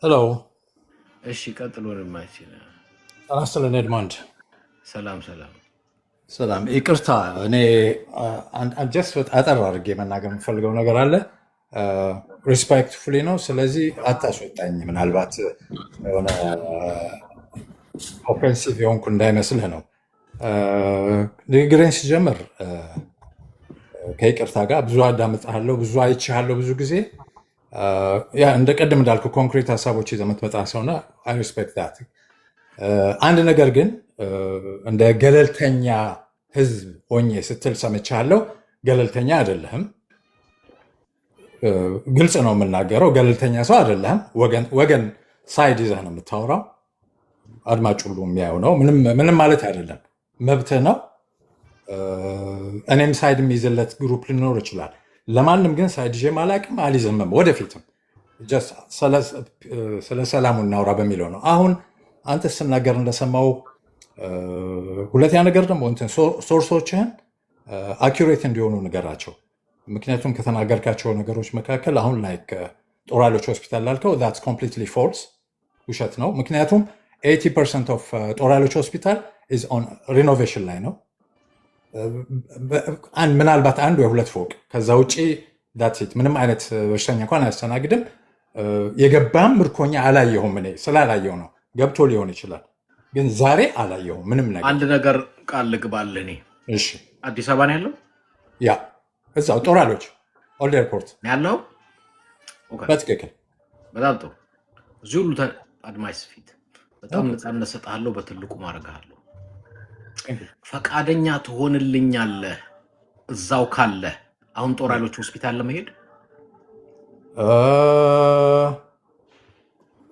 ሄሎ እሺ ቀጥሎ ወንድማችን። አናስተለን ኤድሞንድ ሰላም ሰላም። ሰላም። ይቅርታ እኔ ጀስት አጠር አድርጌ መናገር የምፈልገው ነገር አለ። ሪስፔክትፉሊ ነው። ስለዚህ አታስወጣኝ። ምናልባት የሆነ ኦፌንሲቭ የሆንኩ እንዳይመስልህ ነው። ንግግሬን ሲጀምር ከይቅርታ ጋር ብዙ አዳምጥሃለሁ፣ ብዙ አይቼሃለሁ ብዙ ጊዜ እንደ ቀደም እንዳልኩ ኮንክሪት ሀሳቦች ይዘህ የምትመጣ ሰውና አይ ሪስፔክት ዳት። አንድ ነገር ግን እንደ ገለልተኛ ህዝብ ሆኜ ስትል ሰምቻለሁ። ገለልተኛ አይደለህም። ግልጽ ነው የምናገረው። ገለልተኛ ሰው አይደለህም። ወገን ሳይድ ይዘህ ነው የምታወራው። አድማጭ ሁሉ የሚያየው ነው። ምንም ማለት አይደለም፣ መብትህ ነው። እኔም ሳይድ የሚይዝለት ግሩፕ ሊኖር ይችላል። ለማንም ግን ሳይድ ይዤ አላውቅም፣ አልይዝምም። ወደፊትም ስለ ሰላሙ እናውራ በሚለው ነው። አሁን አንተ ስናገር እንደሰማው ሁለተኛ ነገር ደግሞ ሶርሶችህን አኪሬት እንዲሆኑ ንገራቸው። ምክንያቱም ከተናገርካቸው ነገሮች መካከል አሁን ላይክ ጦር ኃይሎች ሆስፒታል ላልከው that's completely false፣ ውሸት ነው። ምክንያቱም 80% ኦፍ ጦር ኃይሎች ሆስፒታል is on renovation ላይ ነው። ምናልባት አንድ ወይ ሁለት ፎቅ፣ ከዛ ውጭ ዳትሴት ምንም አይነት በሽተኛ እንኳን አያስተናግድም። የገባም ምርኮኛ አላየሁም። እኔ ስላላየው ነው። ገብቶ ሊሆን ይችላል፣ ግን ዛሬ አላየሁም ምንም ነገር። አንድ ነገር ቃል ልግባልህ። እኔ እሺ፣ አዲስ አበባ ነው ያለው። ያ እዛው ጦር ኃይሎች ኦልድ ኤርፖርት ያለው። በትክክል። በጣም ጥሩ። እዚህ ሁሉ አድማጭ ፊት በጣም ነፃነት ሰጥሃለሁ፣ በትልቁ ማድረግሃለሁ። ፈቃደኛ ትሆንልኛለህ እዛው ካለ አሁን ጦር ኃይሎች ሆስፒታል ለመሄድ?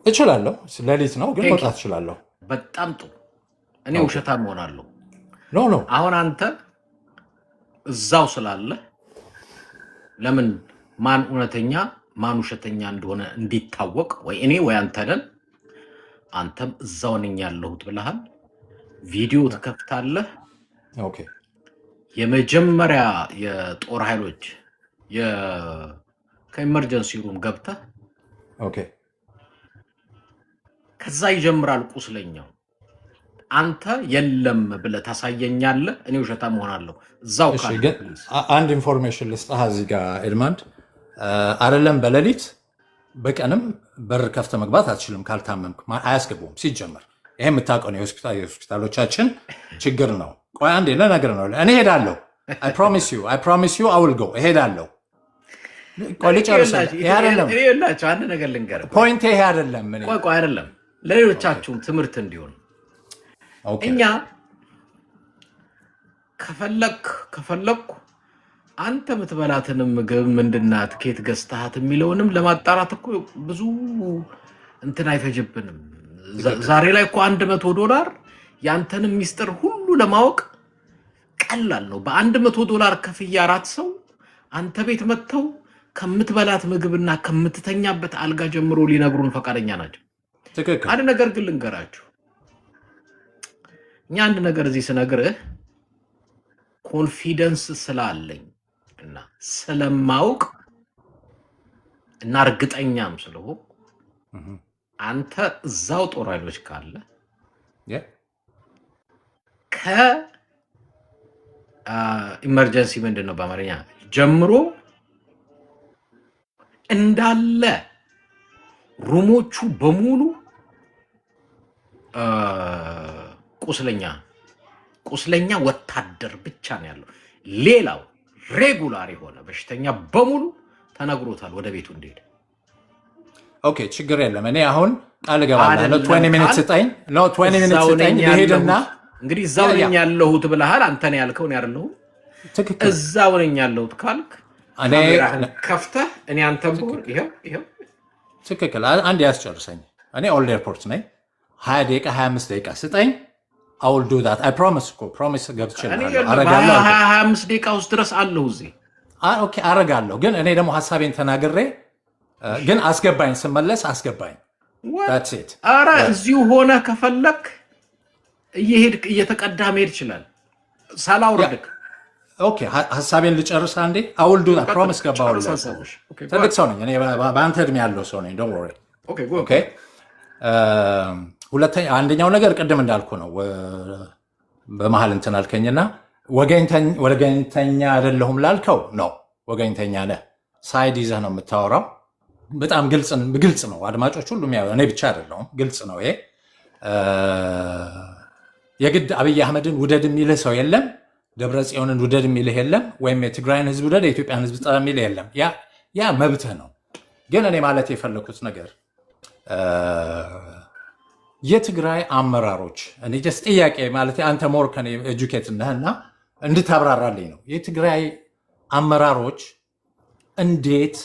እችላለሁ። ሌሊት ነው ግን መውጣት እችላለሁ። በጣም ጥሩ። እኔ ውሸታም እሆናለሁ? ኖ። አሁን አንተ እዛው ስላለ ለምን ማን እውነተኛ ማን ውሸተኛ እንደሆነ እንዲታወቅ ወይ እኔ ወይ አንተ ነን። አንተም እዛው ነኝ ያለሁት ብለሃል። ቪዲዮ ትከፍታለህ። ኦኬ። የመጀመሪያ የጦር ኃይሎች ከኢመርጀንሲ ሩም ገብተህ ኦኬ፣ ከዛ ይጀምራል ቁስለኛው። አንተ የለም ብለህ ታሳየኛለህ። እኔ ውሸታም እሆናለሁ እዛው ካለ። ግን አንድ ኢንፎርሜሽን ልስጥህ እዚህ ጋር ኤድማንድ። አይደለም በሌሊት በቀንም በር ከፍተህ መግባት አትችልም ካልታመምክ። አያስገቡም ሲጀመር። ይሄ የምታውቀው ነው። የሆስፒታሎቻችን ችግር ነው። ቆይ አንዴ ለነገር ነው። እኔ ሄዳለሁ። I promise you I will go። እሄዳለሁ። ቆይ ልጨርስ። ይሄ አይደለም ይኸውላችሁ፣ አንድ ነገር ልንገርህ። ፖይንት ይሄ አይደለም። ቆይ አይደለም፣ ለሌሎቻችሁም ትምህርት እንዲሆን እኛ ከፈለኩ አንተ የምትበላትን ምግብ ምንድናት፣ ኬት ገዝተሃት የሚለውንም ለማጣራት እኮ ብዙ እንትን አይፈጅብንም። ዛሬ ላይ እኮ $100 ያንተንም ሚስጥር ሁሉ ለማወቅ ቀላል ነው። $100 ከፍያ 4 ሰው አንተ ቤት መጥተው ከምትበላት ምግብና ከምትተኛበት አልጋ ጀምሮ ሊነግሩን ፈቃደኛ ናቸው። ትክክል። አንድ ነገር ግን ልንገራችሁ። እኛ አንድ ነገር እዚህ ስነግርህ ኮንፊደንስ ስላለኝ እና ስለማውቅ እና እርግጠኛም ስለሆንኩ አንተ እዛው ጦር ኃይሎች ካለ ከኢመርጀንሲ ምንድን ነው በአማርኛ ጀምሮ እንዳለ ሩሞቹ በሙሉ ቁስለኛ ወታደር ብቻ ነው ያለው። ሌላው ሬጉላር የሆነ በሽተኛ በሙሉ ተነግሮታል ወደ ቤቱ እንዲሄድ። ኦኬ፣ ችግር የለም። እኔ አሁን ቃል እገባለሁ። 20 ሚኒት ስጠኝ ነው 20 ሚኒት ስጠኝ ልሄድና እንግዲህ እዛው ነኝ ያለሁት ብለሃል። አንተ ነው ያልከው ነው ያለው። ትክክል። እዛው ነኝ ያለሁት ካልክ እኔ ከፍተህ እኔ አንተ ብሆን ይሄው ትክክል። አንድ ያስጨርሰኝ። እኔ ኦልድ ኤርፖርት ነኝ። 20 ደቂቃ 25 ደቂቃ ስጠኝ። I will do that. I promise እኮ ፕሮሚስ ገብቻለሁ። አረጋለሁ። 25 ደቂቃ ውስጥ ድረስ አለሁ እዚህ። ኦኬ፣ አረጋለሁ። ግን እኔ ደግሞ ሐሳቤን ተናግሬ ግን አስገባኝ፣ ስመለስ አስገባኝ። that's it። አረ እዚሁ ሆነ ከፈለክ እየሄድክ እየተቀዳ መሄድ ይችላል። ሳላውርድክ። ኦኬ፣ ሐሳቤን ልጨርስ አንዴ። I will do that. ፕሮሚስ ገባሁልህ። ትልቅ ሰው ነኝ እኔ፣ በአንተ እድሜ ያለው ሰው ነኝ። don't worry። ኦኬ አንደኛው ነገር ቅድም እንዳልኩ ነው። በመሀል እንትን አልከኝና ወገኝተኛ አይደለሁም ላልከው ነው። ወገኝተኛ ነህ፣ ሳይድ ይዘህ ነው የምታወራው። በጣም ግልጽ ነው። አድማጮች ሁሉም ያው እኔ ብቻ አይደለሁም፣ ግልጽ ነው ይሄ። የግድ አብይ አህመድን ውደድ የሚልህ ሰው የለም። ደብረ ጽዮንን ውደድ የሚልህ የለም። ወይም የትግራይን ህዝብ ውደድ፣ የኢትዮጵያን ህዝብ ጠላ የሚልህ የለም። ያ መብትህ ነው። ግን እኔ ማለት የፈለኩት ነገር የትግራይ አመራሮች እኔ ጀስት ጥያቄ ማለት አንተ ሞር ከኔ ኤጁኬት ነህና እንድታብራራልኝ ነው። የትግራይ አመራሮች እንዴት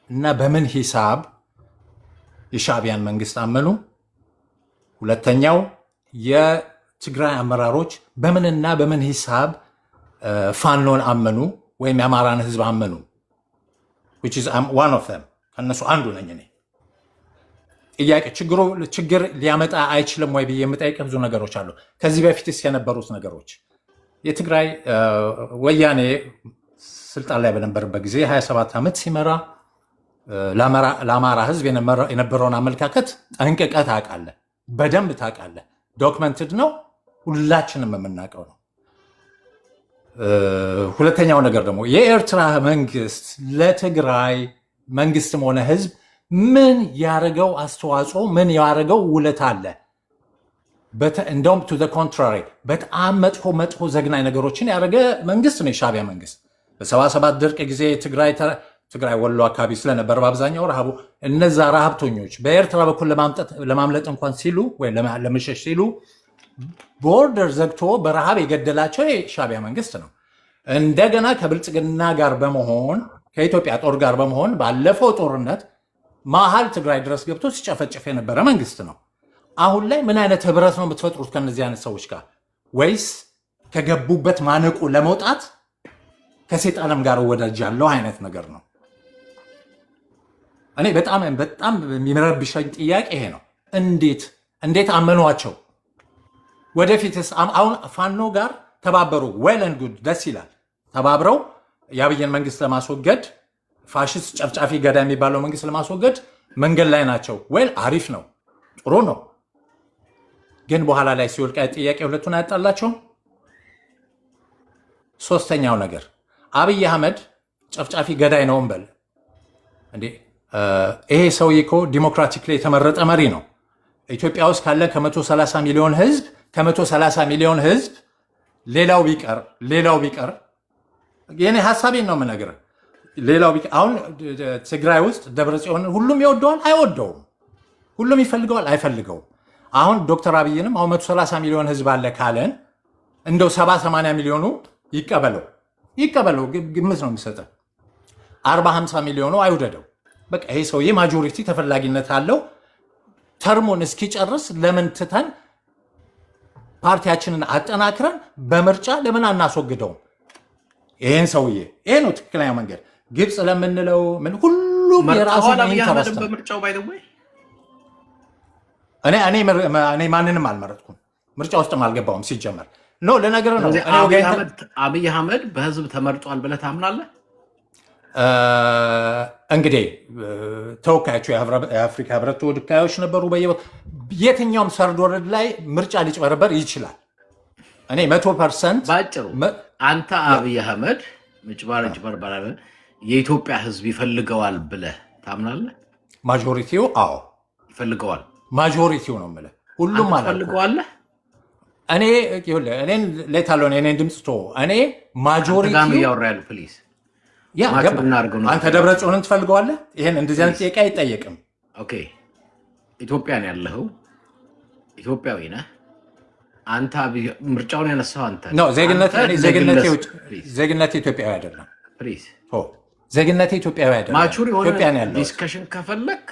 እና በምን ሂሳብ የሻዕቢያን መንግስት አመኑ? ሁለተኛው የትግራይ አመራሮች በምንና በምን ሂሳብ ፋኖን አመኑ ወይም የአማራን ህዝብ አመኑ? which is one of them ከነሱ አንዱ ነኝ እኔ። ጥያቄ ችግር ሊያመጣ አይችልም ወይ ብዬ የምጠይቅ ብዙ ነገሮች አሉ። ከዚህ በፊትስ የነበሩት ነገሮች የትግራይ ወያኔ ስልጣን ላይ በነበረበት ጊዜ 27 ዓመት ሲመራ ለአማራ ህዝብ የነበረውን አመለካከት ጠንቅቀህ ታውቃለህ፣ በደንብ ታውቃለህ። ዶክመንትድ ነው፣ ሁላችንም የምናውቀው ነው። ሁለተኛው ነገር ደግሞ የኤርትራ መንግስት ለትግራይ መንግስትም ሆነ ህዝብ ምን ያደረገው አስተዋጽኦ፣ ምን ያደረገው ውለታ አለ? እንደውም ቱ ኮንትራሪ በጣም መጥፎ ዘግናኝ ነገሮችን ያደረገ መንግስት ነው የሻዕቢያ መንግስት። በ77 ድርቅ ጊዜ ትግራይ ወሎ አካባቢ ስለነበር በአብዛኛው ረሃቡ፣ እነዛ ረሃብተኞች በኤርትራ በኩል ለማምለጥ እንኳን ሲሉ ወይም ለመሸሽ ሲሉ ቦርደር ዘግቶ በረሃብ የገደላቸው የሻዕቢያ መንግስት ነው። እንደገና ከብልጽግና ጋር በመሆን ከኢትዮጵያ ጦር ጋር በመሆን ባለፈው ጦርነት መሀል ትግራይ ድረስ ገብቶ ሲጨፈጭፍ የነበረ መንግስት ነው። አሁን ላይ ምን አይነት ህብረት ነው የምትፈጥሩት ከነዚህ አይነት ሰዎች ጋር? ወይስ ከገቡበት ማነቁ ለመውጣት ከሴጣንም ጋር ወዳጃለሁ አይነት ነገር ነው? እኔ በጣም የሚረብሸኝ ጥያቄ ይሄ ነው። እንዴት አመኗቸው? ወደፊትስ አሁን ፋኖ ጋር ተባበሩ፣ ዌል ኤንድ ጉድ፣ ደስ ይላል። ተባብረው የአብይን መንግስት ለማስወገድ ፋሽስት ጨፍጫፊ ገዳ የሚባለው መንግስት ለማስወገድ መንገድ ላይ ናቸው። ዌል አሪፍ ነው፣ ጥሩ ነው። ግን በኋላ ላይ ሲወልቃ ጥያቄ ሁለቱን አያጣላቸውም። ሶስተኛው ነገር አብይ አህመድ ጨፍጫፊ ገዳይ ነው እንበል እንዴ፣ ይሄ ሰውዬ እኮ ዲሞክራቲክሊ የተመረጠ መሪ ነው። ኢትዮጵያ ውስጥ ካለ ከ130 ሚሊዮን ህዝብ ሌላው ቢቀር የኔ ሐሳቤን ነው የምነግርህ። ሌላው ቢቀር አሁን ትግራይ ውስጥ ደብረጽዮንን ሁሉም ይወደዋል አይወደውም፣ ሁሉም ይፈልገዋል አይፈልገውም። አሁን ዶክተር አብይንም አሁን 130 ሚሊዮን ህዝብ አለ ካለን እንደው 70-80 ሚሊዮኑ ይቀበለው ግምት ነው የሚሰጠው። 40-50 ሚሊዮኑ አይውደደው። በቃ ይሄ ሰውዬ ማጆሪቲ ተፈላጊነት አለው። ተርሙን እስኪጨርስ ለምን ትተን ፓርቲያችንን አጠናክረን በምርጫ ለምን አናስወግደውም? ይሄን ሰውዬ ይሄ ነው ትክክለኛ መንገድ። ግብፅ ለምንለው ምን ሁሉም የራሱ በምርጫው ባይደወይ እኔ ማንንም አልመረጥኩም፣ ምርጫ ውስጥም አልገባውም ሲጀመር ነው። ለነገር ነው አብይ አህመድ በህዝብ ተመርጧል ብለህ ታምናለህ? እንግዲህ ተወካዮቹ የአፍሪካ ህብረት ተወካዮች ነበሩ። የትኛውም ሰርድ ወረድ ላይ ምርጫ ሊጭበረበር ይችላል። እኔ 100% ባጭሩ አንተ አብይ አህመድ ምጭበረበር የኢትዮጵያ ህዝብ ይፈልገዋል ብለህ ታምናለህ? ማጆሪቲው አዎ ይፈልገዋል። ማጆሪቲው ነው የምልህ፣ ሁሉም ማለት ፈልገዋለህ። እኔን ሌታለሁ እኔን ድምፅ ቶ እኔ ማጆሪቲው ያወራሉ ፕሊዝ አንተ ደብረ ጽዮንን ትፈልገዋለህ? ይሄን እንደዚህ አይነት ጥያቄ አይጠየቅም። ኦኬ ኢትዮጵያን ያለኸው ኢትዮጵያዊ ነህ አንተ። ምርጫውን ያነሳው አንተ ነው። ዜግነቴ ኢትዮጵያዊ አይደለም። ፕሊዝ ዜግነቴ ኢትዮጵያዊ አይደለም። ማቹር የሆነ ዲስከሽን ከፈለክ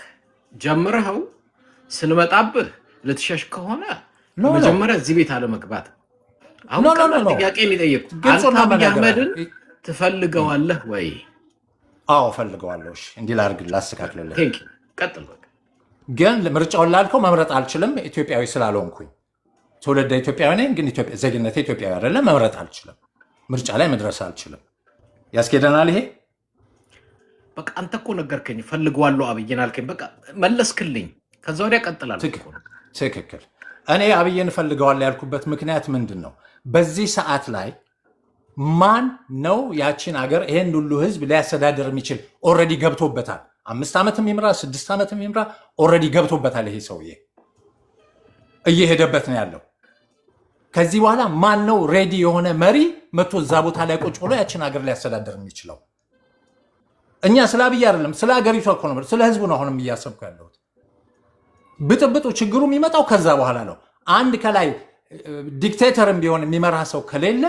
ጀምረኸው ስንመጣብህ ልትሸሽ ከሆነ መጀመሪያ እዚህ ቤት አለመግባት። አሁን ጥያቄ የሚጠይቁ አንተ አብይ አህመድን ትፈልገዋለህ ወይ? አዎ ፈልገዋለሁ። እሺ እንዲህ ላድርግ ላስተካክልልህ። ቀጥል። ግን ምርጫውን ላልከው መምረጥ አልችልም ኢትዮጵያዊ ስላልሆንኩኝ። ትውልደ ኢትዮጵያዊ ነኝ፣ ግን ዜግነቴ ኢትዮጵያዊ አይደለም። መምረጥ አልችልም፣ ምርጫ ላይ መድረስ አልችልም። ያስኬደናል ይሄ? በቃ አንተ እኮ ነገርከኝ ፈልገዋለሁ አብይን አልከኝ። በቃ መለስክልኝ። ከዛ ወዲያ ቀጥላለሁ። ትክክል። እኔ አብይን ፈልገዋለሁ ያልኩበት ምክንያት ምንድን ነው? በዚህ ሰዓት ላይ ማን ነው ያችን ሀገር ይሄን ሁሉ ህዝብ ሊያስተዳድር የሚችል? ኦልሬዲ ገብቶበታል። 5 ዓመትም ይምራ 6 ዓመትም ይምራ ኦልሬዲ ገብቶበታል። ይሄ ሰውዬ እየሄደበት ነው ያለው። ከዚህ በኋላ ማን ነው ሬዲ የሆነ መሪ መጥቶ እዛ ቦታ ላይ ቁጭ ብሎ ያችን ሀገር ሊያስተዳድር የሚችለው? እኛ ስለ አብይ አይደለም ስለ ሀገሪቷ እኮ ነው፣ ስለ ህዝቡ ነው አሁንም እያሰብኩ ያለሁት። ብጥብጡ ችግሩ የሚመጣው ከዛ በኋላ ነው። አንድ ከላይ ዲክቴተርም ቢሆን የሚመራ ሰው ከሌለ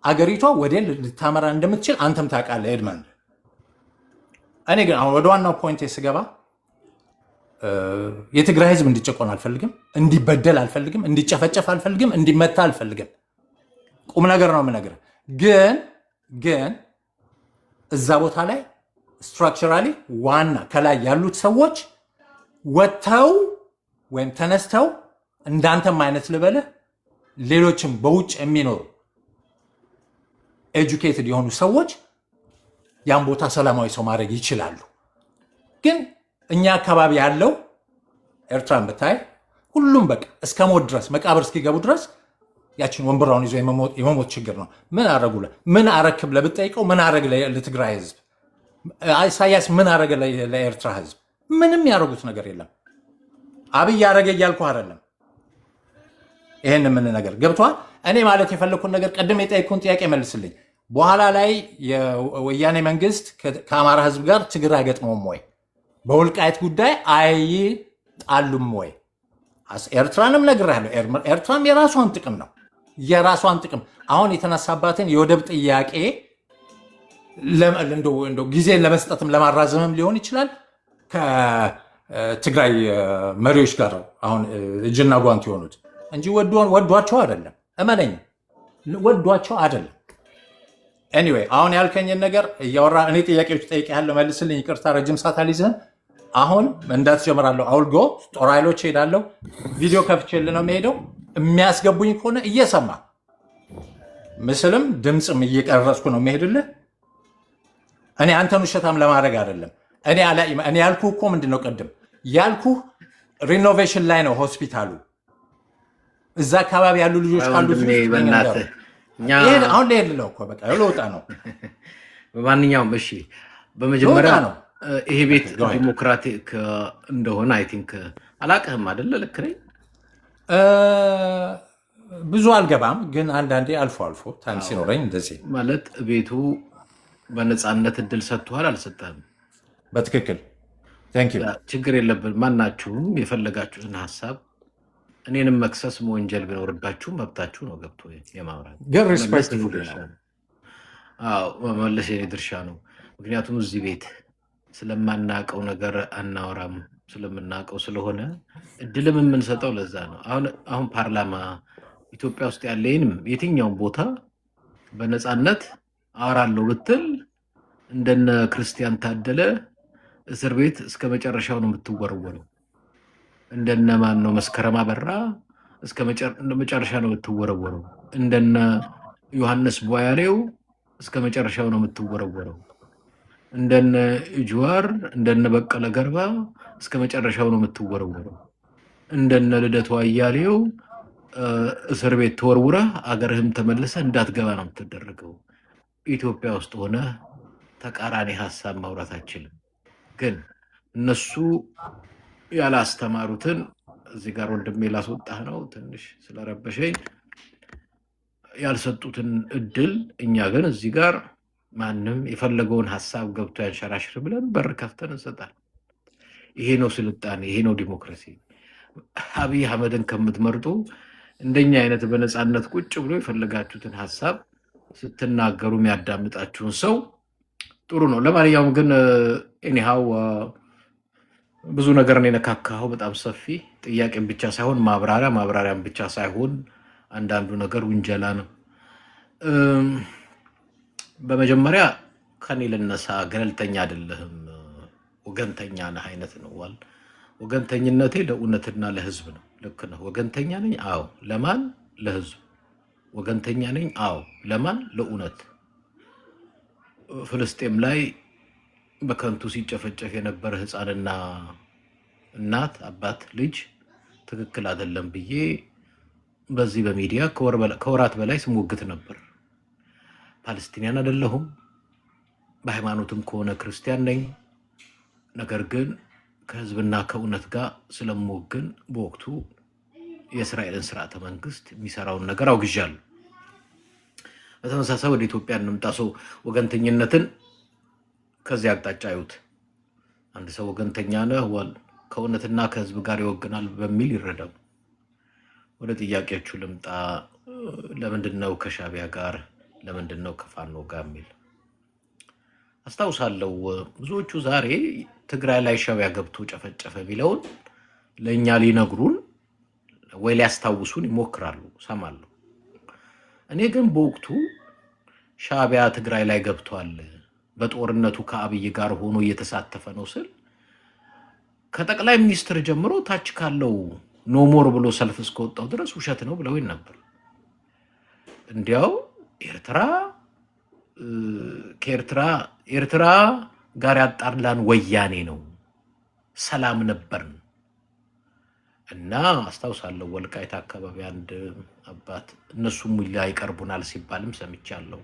አገሪቷ ወደ ልታመራ እንደምትችል አንተም ታውቃለህ ኤድመንድ። እኔ ግን አሁን ወደ ዋናው ፖይንት ስገባ የትግራይ ህዝብ እንዲጨቆን አልፈልግም፣ እንዲበደል አልፈልግም፣ እንዲጨፈጨፍ አልፈልግም፣ እንዲመታ አልፈልግም። ቁም ነገር ነው የምነግርህ። ግን እዛ ቦታ ላይ ስትራክቸራሊ ዋና ከላይ ያሉት ሰዎች ወጥተው ወይም ተነስተው እንዳንተም አይነት ልበልህ ሌሎችም በውጭ የሚኖሩ ኤጁኬትድ የሆኑ ሰዎች ያን ቦታ ሰላማዊ ሰው ማድረግ ይችላሉ። ግን እኛ አካባቢ ያለው ኤርትራን ብታይ ሁሉም በቃ እስከ ሞት ድረስ መቃብር እስኪገቡ ድረስ ያችን ወንበራውን ይዞ የመሞት ችግር ነው። ምን አረጉ? ምን አረክ ብለህ ብትጠይቀው ምን አረግ ለትግራይ ህዝብ? ኢሳያስ ምን አረገ ለኤርትራ ህዝብ? ምንም ያደረጉት ነገር የለም። አብይ ያረገ እያልኩ አይደለም። ይሄን ምን ነገር ገብቷል። እኔ ማለት የፈለኩን ነገር ቀደም የጠየኩን ጥያቄ መልስልኝ። በኋላ ላይ የወያኔ መንግስት ከአማራ ህዝብ ጋር ችግር አይገጥመውም ወይ? በወልቃይት ጉዳይ አይጣሉም ወይ? ኤርትራንም ነግሬሃለሁ። ኤርትራም የራሷን ጥቅም ነው የራሷን ጥቅም አሁን የተነሳባትን የወደብ ጥያቄ እንደው ጊዜን ለመስጠትም ለማራዘምም ሊሆን ይችላል ከትግራይ መሪዎች ጋር አሁን እጅና ጓንት የሆኑት እንጂ ወዷቸው አይደለም። እመነኝ ወዷቸው አይደለም። ኤኒዌይ አሁን ያልከኝን ነገር እያወራ እኔ ጥያቄዎች ጠይቄያለሁ፣ መልስልኝ። ይቅርታ ረጅም ሰዓት አልይዝህም። አሁን መንዳት ጀምራለሁ። አውልጎ ጦር ኃይሎች ሄዳለሁ። ቪዲዮ ከፍቼልህ ነው የምሄደው። የሚያስገቡኝ ከሆነ እየሰማ ምስልም ድምፅም እየቀረጽኩ ነው የምሄድልህ። እኔ አንተን ውሸታም ለማድረግ አይደለም። እኔ ያልኩህ እኮ ምንድን ነው ቅድም ያልኩህ ሪኖቬሽን ላይ ነው ሆስፒታሉ። እዛ አካባቢ ያሉ ልጆች ካሉ አሁን ልሄድ ነው እኮ በቃ ለውጣ ነው። በማንኛውም እሺ፣ በመጀመሪያ ነው ይሄ ቤት ዲሞክራቲክ እንደሆነ አይ ቲንክ አላቅህም አይደለ? ልክ ነኝ? ብዙ አልገባም፣ ግን አንዳንዴ አልፎ አልፎ ታይም ሲኖረኝ እንደዚህ ማለት ቤቱ በነፃነት እድል ሰጥቷል አልሰጠህም? በትክክል ችግር የለብን። ማናችሁም የፈለጋችሁትን ሀሳብ እኔንም መክሰስ መወንጀል ቢኖርባችሁ መብታችሁ ነው። ገብቶ የማውራት ግን ሪስፔክትፉል መመለስ የኔ ድርሻ ነው። ምክንያቱም እዚህ ቤት ስለማናውቀው ነገር አናወራም፣ ስለምናውቀው ስለሆነ እድልም የምንሰጠው ለዛ ነው። አሁን ፓርላማ ኢትዮጵያ ውስጥ ያለንም የትኛውን ቦታ በነፃነት አወራለሁ ብትል እንደነ ክርስቲያን ታደለ እስር ቤት እስከ መጨረሻው ነው የምትወረወረው። እንደነ ማን ነው መስከረም አበራ እስከ መጨረሻ ነው የምትወረወረው። እንደነ ዮሐንስ ቧያሌው እስከ መጨረሻው ነው የምትወረወረው። እንደነ ጅዋር እንደነ በቀለ ገርባ እስከ መጨረሻው ነው የምትወረወረው። እንደነ ልደቱ አያሌው እስር ቤት ተወርውራ አገርህም ተመልሰ እንዳትገባ ነው የምትደረገው። ኢትዮጵያ ውስጥ ሆነ ተቃራኒ ሀሳብ ማውራት አችልም። ግን እነሱ ያላስተማሩትን እዚህ ጋር ወንድሜ ላስወጣህ ነው ትንሽ ስለረበሸኝ ያልሰጡትን እድል እኛ ግን እዚህ ጋር ማንም የፈለገውን ሀሳብ ገብቶ ያንሸራሽር ብለን በር ከፍተን እንሰጣል። ይሄ ነው ስልጣኔ፣ ይሄ ነው ዲሞክራሲ። አብይ አህመድን ከምትመርጡ እንደኛ አይነት በነፃነት ቁጭ ብሎ የፈለጋችሁትን ሀሳብ ስትናገሩ የሚያዳምጣችሁን ሰው ጥሩ ነው። ለማንኛውም ግን ኤኒሃው ብዙ ነገር ነው የነካካው። በጣም ሰፊ ጥያቄን ብቻ ሳይሆን ማብራሪያም ብቻ ሳይሆን አንዳንዱ ነገር ውንጀላ ነው። በመጀመሪያ ከኔ ልነሳ። ገለልተኛ አይደለህም ወገንተኛ ነህ አይነት ነው። ወገንተኝነቴ ለእውነትና ለህዝብ ነው። ልክ ነህ። ወገንተኛ ነኝ። አዎ። ለማን? ለህዝብ። ወገንተኛ ነኝ። አዎ። ለማን? ለእውነት። ፍልስጤም ላይ በከንቱ ሲጨፈጨፍ የነበረ ህፃንና እናት አባት ልጅ ትክክል አይደለም ብዬ በዚህ በሚዲያ ከወራት በላይ ስሞግት ነበር። ፓለስቲኒያን አይደለሁም፣ በሃይማኖትም ከሆነ ክርስቲያን ነኝ። ነገር ግን ከህዝብና ከእውነት ጋር ስለምወግን በወቅቱ የእስራኤልን ስርዓተ መንግስት የሚሰራውን ነገር አውግዣለሁ። በተመሳሳይ ወደ ኢትዮጵያ እንምጣ። ሰው ወገንተኝነትን ከዚህ አቅጣጫ አዩት። አንድ ሰው ወገንተኛ ነህ ከእውነትና ከህዝብ ጋር ይወግናል በሚል ይረዳው። ወደ ጥያቄዎቹ ልምጣ። ለምንድነው ከሻቢያ ጋር ለምንድነው ከፋኖ ጋር የሚል አስታውሳለሁ። ብዙዎቹ ዛሬ ትግራይ ላይ ሻቢያ ገብቶ ጨፈጨፈ ቢለውን ለኛ ሊነግሩን ወይ ሊያስታውሱን ይሞክራሉ፣ ሰማለሁ። እኔ ግን በወቅቱ ሻቢያ ትግራይ ላይ ገብቷል፣ በጦርነቱ ከአብይ ጋር ሆኖ እየተሳተፈ ነው ስል ከጠቅላይ ሚኒስትር ጀምሮ ታች ካለው ኖሞር ብሎ ሰልፍ እስከወጣው ድረስ ውሸት ነው ብለው ነበር። እንዲያው ኤርትራ ጋር ያጣላን ወያኔ ነው፣ ሰላም ነበርን እና አስታውሳለሁ። ወልቃይት አካባቢ አንድ አባት እነሱም ሙላ ይቀርቡናል ሲባልም ሰምቻለሁ።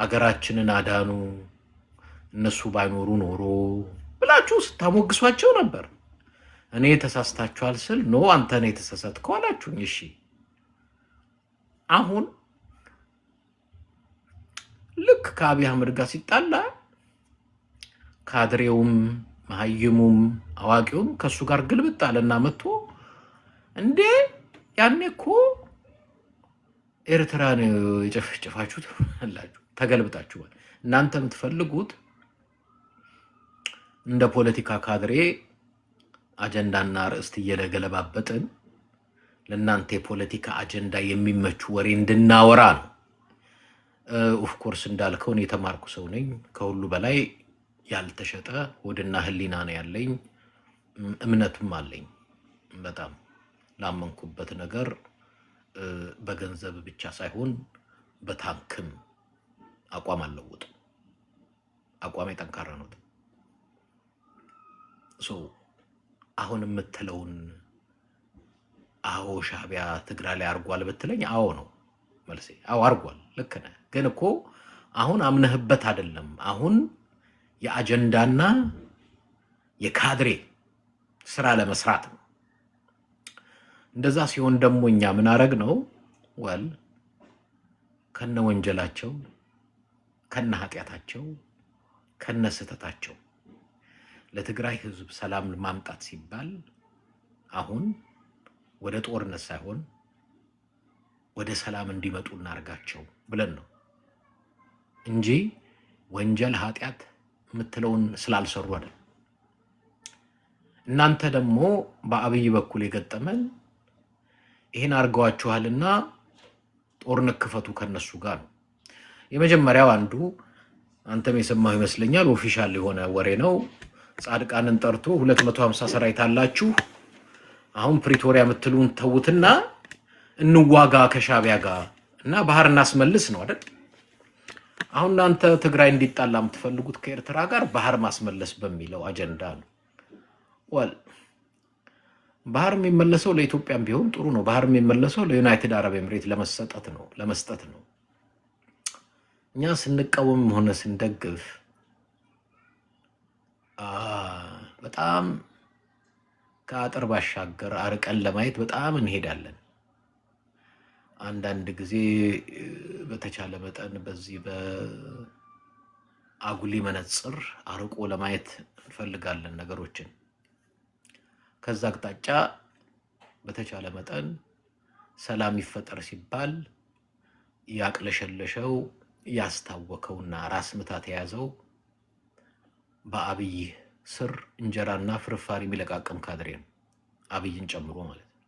አገራችንን አዳኑ እነሱ ባይኖሩ ኖሮ ብላችሁ ስታሞግሷቸው ነበር። እኔ ተሳስታችኋል ስል ኖ አንተ ነህ የተሳሳትከው አላችሁኝ። እሺ አሁን ልክ ከአብይ አህመድ ጋር ሲጣላ ካድሬውም መሀይሙም አዋቂውም ከሱ ጋር ግልብጥ አለና መጥቶ እንዴ ያኔ እኮ ኤርትራን የጨፈጨፋችሁት አላችሁ፣ ተገልብጣችኋል። እናንተ የምትፈልጉት እንደ ፖለቲካ ካድሬ አጀንዳና ርዕስት እየገለባበጥን ለእናንተ የፖለቲካ አጀንዳ የሚመቹ ወሬ እንድናወራ ነው። ኦፍ ኮርስ እንዳልከው እኔ የተማርኩ ሰው ነኝ። ከሁሉ በላይ ያልተሸጠ ሆድና ህሊና ነው ያለኝ፣ እምነትም አለኝ። በጣም ላመንኩበት ነገር በገንዘብ ብቻ ሳይሆን በታንክም አቋም አልለውጥም። አቋሜ ጠንካራ ነው። አሁን የምትለውን አዎ ሻቢያ ትግራይ ላይ አርጓል ብትለኝ አዎ ነው መልሴ። አዎ አርጓል፣ ልክ ነህ። ግን እኮ አሁን አምነህበት አይደለም። አሁን የአጀንዳና የካድሬ ስራ ለመስራት ነው። እንደዛ ሲሆን ደግሞ እኛ ምን አረግ ነው ከነ ወንጀላቸው ከነ ኃጢአታቸው ከነ ስህተታቸው ለትግራይ ህዝብ ሰላም ማምጣት ሲባል አሁን ወደ ጦርነት ሳይሆን ወደ ሰላም እንዲመጡ እናርጋቸው ብለን ነው እንጂ ወንጀል ኃጢአት የምትለውን ስላልሰሩ አይደል። እናንተ ደግሞ በአብይ በኩል የገጠመን ይሄን አርገዋችኋልና ጦርነት ክፈቱ ከነሱ ጋር ነው። የመጀመሪያው አንዱ አንተም የሰማው ይመስለኛል ኦፊሻል የሆነ ወሬ ነው። ጻድቃንን ጠርቶ 250 ሰራዊት አላችሁ፣ አሁን ፕሪቶሪያ የምትሉን ተውትና እንዋጋ ከሻቢያ ጋር እና ባህር እናስመልስ ነው አይደል? አሁን እናንተ ትግራይ እንዲጣላ የምትፈልጉት ከኤርትራ ጋር ባህር ማስመለስ በሚለው አጀንዳ ነው። ባህር የሚመለሰው ለኢትዮጵያም ቢሆን ጥሩ ነው። ባህር የሚመለሰው ለዩናይትድ አረብ ኤምሬት ለመስጠት ነው። እኛ ስንቃወም ሆነ ስንደግፍ በጣም ከአጥር ባሻገር አርቀን ለማየት በጣም እንሄዳለን። አንዳንድ ጊዜ በተቻለ መጠን በዚህ በአጉሊ መነጽር አርቆ ለማየት እንፈልጋለን ነገሮችን። ከዛ አቅጣጫ በተቻለ መጠን ሰላም ይፈጠር ሲባል ያቅለሸለሸው ያስታወከውና ራስ ምታት የያዘው በአብይ ስር እንጀራና ፍርፋሪ የሚለቃቀም ካድሬ ነው፣ አብይን ጨምሮ ማለት ነው።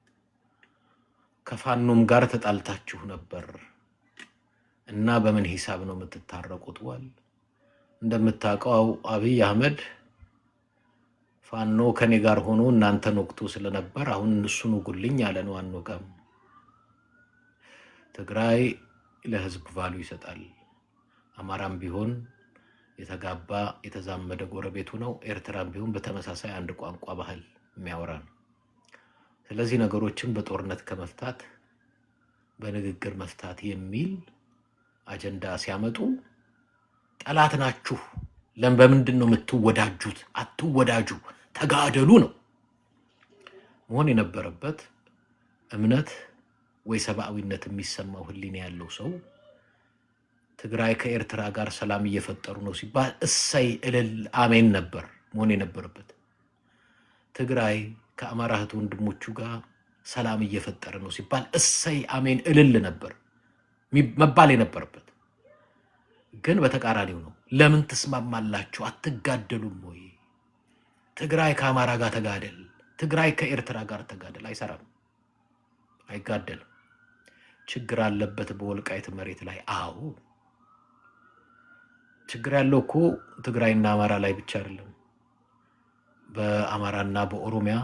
ከፋኖም ጋር ተጣልታችሁ ነበር እና በምን ሂሳብ ነው የምትታረቁት? እንደምታውቀው አብይ አህመድ ፋኖ ከኔ ጋር ሆኖ እናንተን ወቅቱ ስለነበር አሁን እሱን ውጉልኝ ያለ ነው። አንወጋም። ትግራይ ለህዝብ ቫሉ ይሰጣል። አማራም ቢሆን የተጋባ የተዛመደ ጎረቤቱ ነው። ኤርትራም ቢሆን በተመሳሳይ አንድ ቋንቋ ባህል የሚያወራ ነው። ስለዚህ ነገሮችን በጦርነት ከመፍታት በንግግር መፍታት የሚል አጀንዳ ሲያመጡ ጠላት ናችሁ፣ በምንድን ነው የምትወዳጁት? አትወዳጁ፣ ተጋደሉ ነው መሆን የነበረበት። እምነት ወይ ሰብአዊነት የሚሰማው ህሊና ያለው ሰው ትግራይ ከኤርትራ ጋር ሰላም እየፈጠሩ ነው ሲባል እሰይ እልል አሜን ነበር መሆን የነበረበት። ትግራይ ከአማራ እህት ወንድሞቹ ጋር ሰላም እየፈጠረ ነው ሲባል እሰይ አሜን እልል ነበር መባል የነበረበት። ግን በተቃራኒው ነው። ለምን ትስማማላችሁ? አትጋደሉም ወይ? ትግራይ ከአማራ ጋር ተጋደል፣ ትግራይ ከኤርትራ ጋር ተጋደል። አይሰራም፣ አይጋደልም። ችግር አለበት በወልቃይት መሬት ላይ። አዎ ችግር ያለው እኮ ትግራይና አማራ ላይ ብቻ አይደለም። በአማራና በኦሮሚያ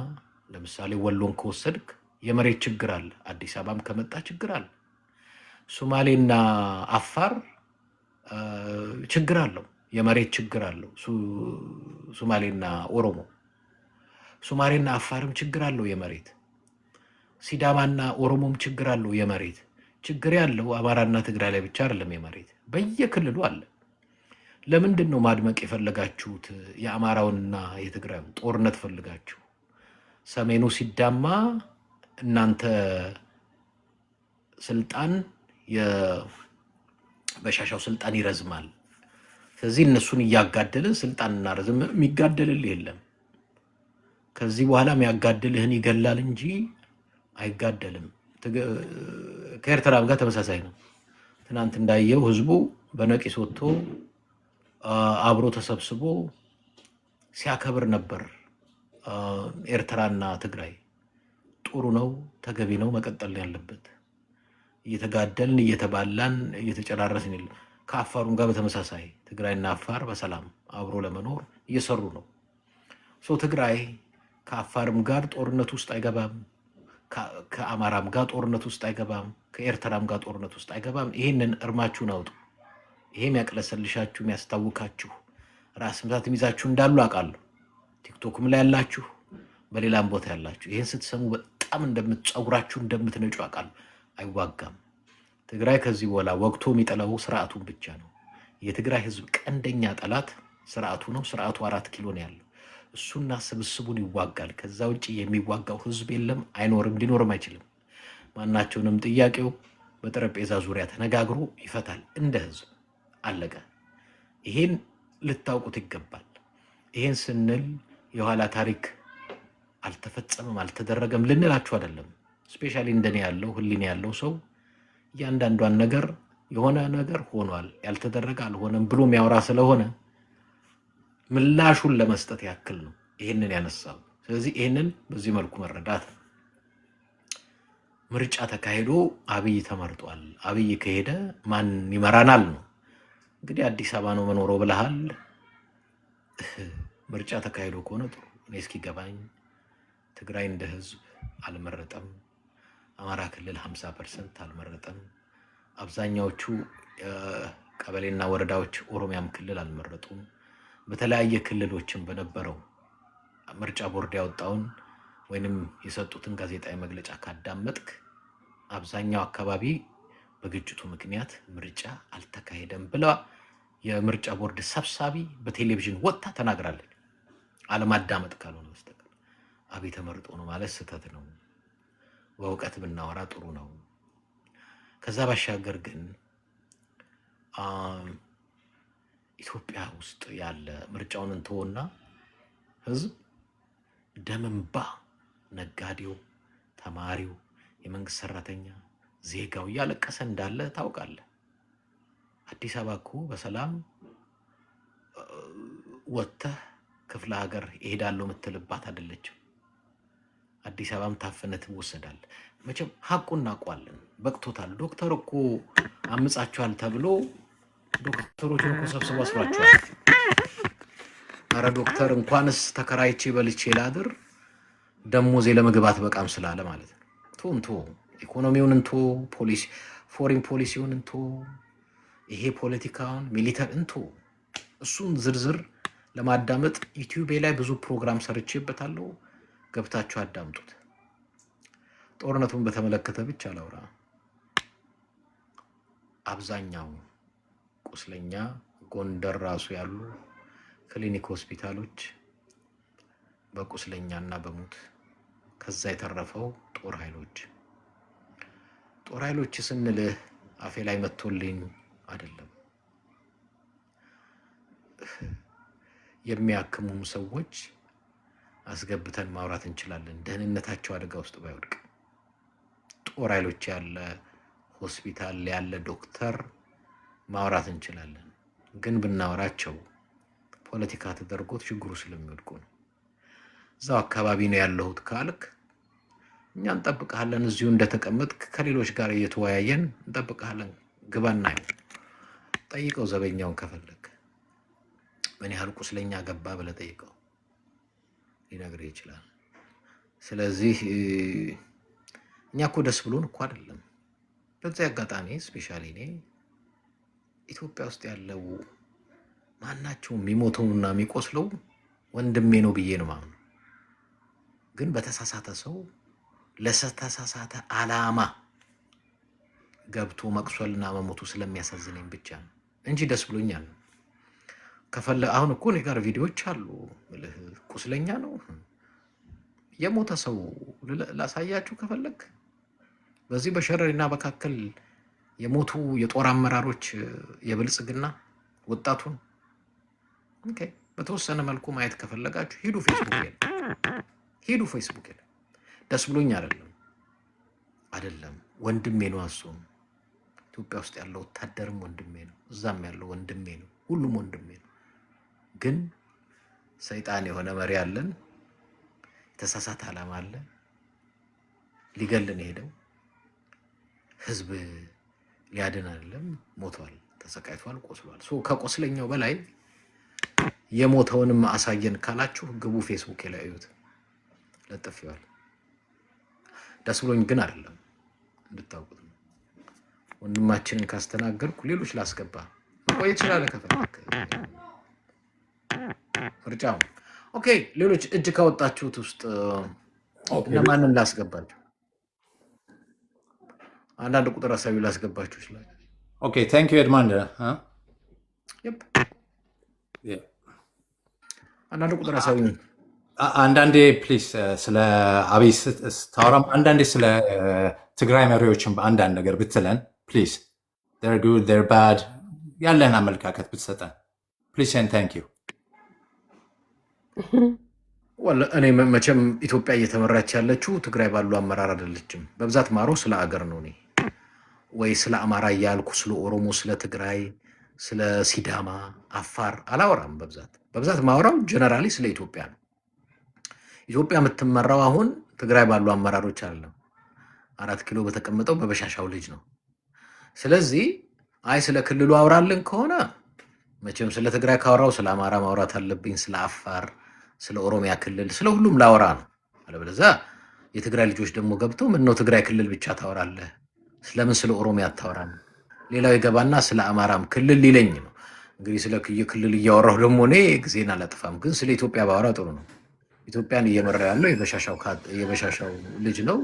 ለምሳሌ ወሎን ከወሰድክ የመሬት ችግር አለ። አዲስ አበባም ከመጣ ችግር አለ። ሶማሌና አፋር ችግር አለው፣ የመሬት ችግር አለው። ሶማሌና ኦሮሞ፣ ሶማሌና አፋርም ችግር አለው የመሬት። ሲዳማና ኦሮሞም ችግር አለው የመሬት። ችግር ያለው አማራና ትግራይ ላይ ብቻ አይደለም፣ የመሬት በየክልሉ አለ። ለምንድን ነው ማድመቅ የፈለጋችሁት? የአማራውንና የትግራዩን ጦርነት ፈልጋችሁ ሰሜኑ ሲዳማ እናንተ ስልጣን በሻሻው ስልጣን ይረዝማል። ስለዚህ እነሱን እያጋደልን ስልጣን እናረዝም። የሚጋደልልህ የለም። ከዚህ በኋላ የሚያጋድልህን ይገላል እንጂ አይጋደልም። ከኤርትራም ጋር ተመሳሳይ ነው። ትናንት እንዳየው ህዝቡ በነቂስ ወጥቶ አብሮ ተሰብስቦ ሲያከብር ነበር። ኤርትራና ትግራይ ጥሩ ነው፣ ተገቢ ነው፣ መቀጠል ያለበት። እየተጋደልን እየተባላን እየተጨራረስን የለም። ከአፋሩም ጋር በተመሳሳይ ትግራይና አፋር በሰላም አብሮ ለመኖር እየሰሩ ነው። ትግራይ ከአፋርም ጋር ጦርነት ውስጥ አይገባም፣ ከአማራም ጋር ጦርነት ውስጥ አይገባም፣ ከኤርትራም ጋር ጦርነት ውስጥ አይገባም። ይህንን እርማችሁን አውጡ። ይሄም ያቅለሰልሻችሁ የሚያስታውካችሁ ራስ ምታት የሚይዛችሁ እንዳሉ አውቃለሁ። ቲክቶክም ላይ ያላችሁ፣ በሌላም ቦታ ያላችሁ ይሄን ስትሰሙ በጣም ጸጉራችሁ እንደምትነጩ አውቃለሁ። አይዋጋም። ትግራይ ከዚህ በኋላ ወቅቶ የሚጠላው ስርዓቱን ብቻ ነው። የትግራይ ህዝብ ቀንደኛ ጠላት ስርዓቱ ነው። ስርዓቱ 4 ኪሎ ነው ያለው። እሱና ስብስቡን ይዋጋል። ከዛ ውጭ የሚዋጋው ህዝብ የለም፣ አይኖርም፣ ሊኖርም አይችልም። ማናቸውንም ጥያቄው በጠረጴዛ ዙሪያ ተነጋግሮ ይፈታል እንደ ህዝብ። አለቀ። ይሄን ልታውቁት ይገባል። ይሄን ስንል የኋላ ታሪክ አልተፈጸመም አልተደረገም ልንላችሁ አይደለም። ስፔሻሊ እንደኔ ያለው ህሊና ያለው ሰው እያንዳንዷን ነገር የሆነ ነገር ሆኗል ያልተደረገ አልሆነም ብሎ የሚያወራ ስለሆነ ምላሹን ለመስጠት ያክል ነው ይሄንን ያነሳው። ስለዚህ ይሄንን በዚህ መልኩ መረዳት። ምርጫ ተካሂዶ አብይ ተመርጧል። አብይ ከሄደ ማን ይመራናል ነው እንግዲህ። አዲስ አበባ ነው መኖረው ብለሃል። ምርጫ ተካሂዶ ከሆነ ጥሩ። እኔ እስኪገባኝ ትግራይ እንደ ህዝብ አልመረጠም። አማራ ክልል 50% አልመረጠም። አብዛኛዎቹ ቀበሌና ወረዳዎች ኦሮሚያም ክልል አልመረጡም። በተለያየ ክልሎችም በነበረው ምርጫ ቦርድ ያወጣውን ወይንም የሰጡትን ጋዜጣዊ መግለጫ ካዳመጥክ አብዛኛው አካባቢ በግጭቱ ምክንያት ምርጫ አልተካሄደም ብላ የምርጫ ቦርድ ሰብሳቢ በቴሌቪዥን ወጥታ ተናግራለች። አለማዳመጥ ካልሆነ በስተቀር አብይ ተመርጦ ነው ማለት ስህተት ነው። በእውቀት ብናወራ ጥሩ ነው። ከዛ ባሻገር ግን ኢትዮጵያ ውስጥ ያለ ምርጫውን እንተውና ህዝብ ደምንባ ነጋዴው፣ ተማሪው፣ የመንግስት ሰራተኛ፣ ዜጋው እያለቀሰ እንዳለ ታውቃለህ። አዲስ አበባ እኮ በሰላም ወጥተህ ክፍለ ሀገር እሄዳለሁ የምትልባት አይደለችም። አዲስ አበባም ታፍነት ይወሰዳል። መቼም ሀቁን እናውቀዋለን። በቅቶታል። ዶክተር እኮ አምጻችኋል ተብሎ ዶክተሮችን እኮ ሰብስቦ አስሯቸዋል። አረ ዶክተር እንኳንስ ተከራይቼ በልቼ ላድር ደሞዜ ለመግባት በቃም ስላለ ማለት ነው። እንቶ ኢኮኖሚውን እንቶ ፖሊሲ ፎሪን ፖሊሲውን እንቶ ይሄ ፖለቲካውን ሚሊተሪ እንቶ እሱን ዝርዝር ለማዳመጥ ዩቲዩብ ላይ ብዙ ፕሮግራም ሰርቼበታለሁ። ገብታችሁ አዳምጡት። ጦርነቱን በተመለከተ ብቻ ላውራ። አብዛኛው ቁስለኛ ጎንደር ራሱ ያሉ ክሊኒክ ሆስፒታሎች በቁስለኛና በሞት ከዛ የተረፈው ጦር ኃይሎች ስንልህ አፌ ላይ መጥቶልኝ አይደለም። የሚያክሙም ሰዎች አስገብተን ማውራት እንችላለን፣ ደህንነታቸው አደጋ ውስጥ ባይወድቅ። ጦር ኃይሎች ያለ ሆስፒታል ያለ ዶክተር ማውራት እንችላለን፣ ግን ብናወራቸው ፖለቲካ ተደርጎ ችግሩ ስለሚወድቁ ነው። እዛው አካባቢ ነው ያለሁት ካልክ እኛ እንጠብቅሃለን። እዚሁ እንደተቀመጥክ ከሌሎች ጋር እየተወያየን እንጠብቅሃለን። ግባና ጠይቀው፣ ዘበኛውን ከፈለግ ምን ያህል ቁስለኛ ገባ ብለህ ጠይቀው፣ ሊነግርህ ይችላል። ስለዚህ እኛ እኮ ደስ ብሎን እኮ አይደለም። በዚህ አጋጣሚ ስፔሻሊ እኔ ኢትዮጵያ ውስጥ ያለው ማናቸውም የሚሞተውና የሚቆስለው ወንድሜ ነው ብዬ ነው ማምነው። ግን በተሳሳተ ሰው ለተሳሳተ ዓላማ ገብቶ መቅሰልና መሞቱ ስለሚያሳዝነኝ ብቻ ነው እንጂ ደስ ብሎኛል። አሁን እኮ እኔ ጋር ቪዲዮዎች አሉ። ቁስለኛ ነው የሞተ ሰው ላሳያችሁ ከፈለግ። በዚህ በሸረሪና መካከል የሞቱ የጦር አመራሮች የብልጽግና ወጣቱን በተወሰነ መልኩ ማየት ከፈለጋችሁ ሂዱ ፌስቡክ ላይ። ደስ ብሎኝ አይደለም ወንድሜ ነው። እሱም ኢትዮጵያ ውስጥ ያለው ወታደርም ወንድሜ ነው፣ እዛም ያለው ወንድሜ ነው፣ ሁሉም ወንድሜ ነው። ግን ሰይጣን የሆነ መሪ አለን፣ የተሳሳተ ዓላማ አለ። ሊገልን ሄደው ህዝብ ሊያድን አይደለም፣ ሞቷል፣ ተሰቃይቷል፣ ቆስሏል። ከቆስለኛው በላይ የሞተውንም አሳየን ካላችሁ ግቡ ፌስቡክ ላይ እዩት፣ ለጥፌዋል። ደስ ብሎኝ ግን አይደለም፣ እንድታውቁት ነው። ወንድማችንን ካስተናገርኩ ሌሎች ላስገባ መቆየት ይችላል ከፈለክ ምርጫው። ኦኬ፣ ሌሎች እጅ ካወጣችሁት ውስጥ እነማንን ላስገባችሁ? አንዳንድ ቁጥር አሳቢ ላስገባችሁ ይችላል። ኦኬ፣ ታንክ ዩ ኤድማንድ። አንዳንድ ቁጥር አሳቢ አንዳንዴ ፕሊስ ስለ አብይ ስታወራም አንዳንዴ ስለ ትግራይ መሪዎችን በአንዳንድ ነገር ብትለን ፕሊስ፣ ር ጉድ ር ባድ ያለህን አመለካከት ብትሰጠን ፕሊስ ን ታንክ ዩ። እኔ መቼም ኢትዮጵያ እየተመራች ያለችው ትግራይ ባሉ አመራር አይደለችም። በብዛት ማሮ ስለ አገር ነው። እኔ ወይ ስለ አማራ እያልኩ ስለ ኦሮሞ፣ ስለ ትግራይ፣ ስለ ሲዳማ፣ አፋር አላወራም። በብዛት ማወራው ጀነራሊ ስለ ኢትዮጵያ ነው። ኢትዮጵያ የምትመራው አሁን ትግራይ ባሉ አመራሮች አይደለም፣ 4 ኪሎ በተቀመጠው በበሻሻው ልጅ ነው። ስለዚህ ስለ ክልሉ አውራልን ከሆነ መቼም ስለ ትግራይ ካወራው ስለ አማራ ማውራት አለብኝ፣ ስለ አፋር፣ ስለ ኦሮሚያ ክልል፣ ስለ ሁሉም ላወራ ነው። አለበለዚያ የትግራይ ልጆች ደግሞ ገብተው ምነው ትግራይ ክልል ብቻ ታወራለህ? ስለምን ስለ ኦሮሚያ አታወራም? ሌላው ይገባና ስለ አማራም ክልል ሊለኝ ነው። እንግዲህ ስለ ክልል እያወራሁ ደግሞ እኔ ጊዜን አላጠፋም። ግን ስለ ኢትዮጵያ ባወራ ጥሩ ነው። ኢትዮጵያን እየመራ ያለው የበሻሻው ልጅ ነው።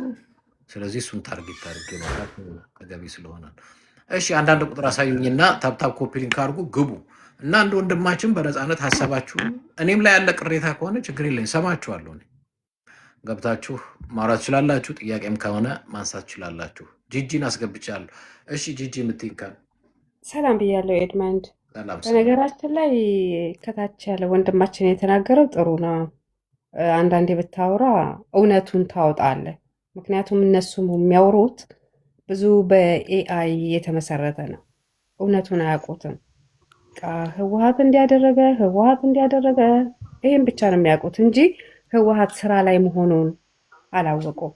ስለዚህ እሱን ታርጌት አድርጌ ማለት ተገቢ ስለሆነ። እሺ፣ አንዳንድ ቁጥር አሳዩኝና ታፕታፕ ኮፒ ሊንክ አድርጉ፣ ግቡ እና እንደ ወንድማችን በነፃነት ሀሳባችሁ እኔም ላይ ያለ ቅሬታ ከሆነ ችግር የለኝ፣ ሰማችኋለሁ። ገብታችሁ ማውራት ትችላላችሁ። ጥያቄም ከሆነ ማንሳት ትችላላችሁ። ጂጂን አስገብቻለሁ። እሺ ጂጂ የምትይካል። ሰላም ብያለሁ ኤድመንድ። በነገራችን ላይ ከታች ያለ ወንድማችን የተናገረው ጥሩ ነው። አንዳንዴ ብታወራ እውነቱን ታወጣለህ። ምክንያቱም እነሱም የሚያወሩት ብዙ በኤአይ የተመሰረተ ነው። እውነቱን አያውቁትም። ህወሀት እንዲያደረገ ይህም ብቻ ነው የሚያውቁት እንጂ ህወሀት ስራ ላይ መሆኑን አላወቁም።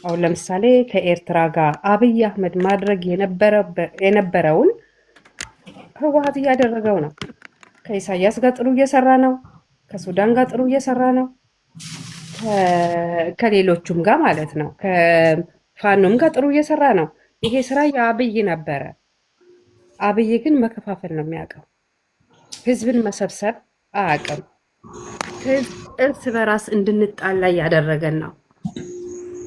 አሁን ለምሳሌ ከኤርትራ ጋር አብይ አህመድ ማድረግ የነበረውን ህወሀት እያደረገው ነው። ከኢሳያስ ጋር ጥሩ እየሰራ ነው። ከሱዳን ጋር ጥሩ እየሰራ ነው። ከሌሎቹም ጋር ማለት ነው። ከፋኖም ጋር ጥሩ እየሰራ ነው። ይሄ ስራ የአብይ ነበረ። አብይ ግን መከፋፈል ነው የሚያውቀው። ህዝብን መሰብሰብ አያውቅም። ህዝብ እርስ በራስ እንድንጣላ እያደረገን ነው።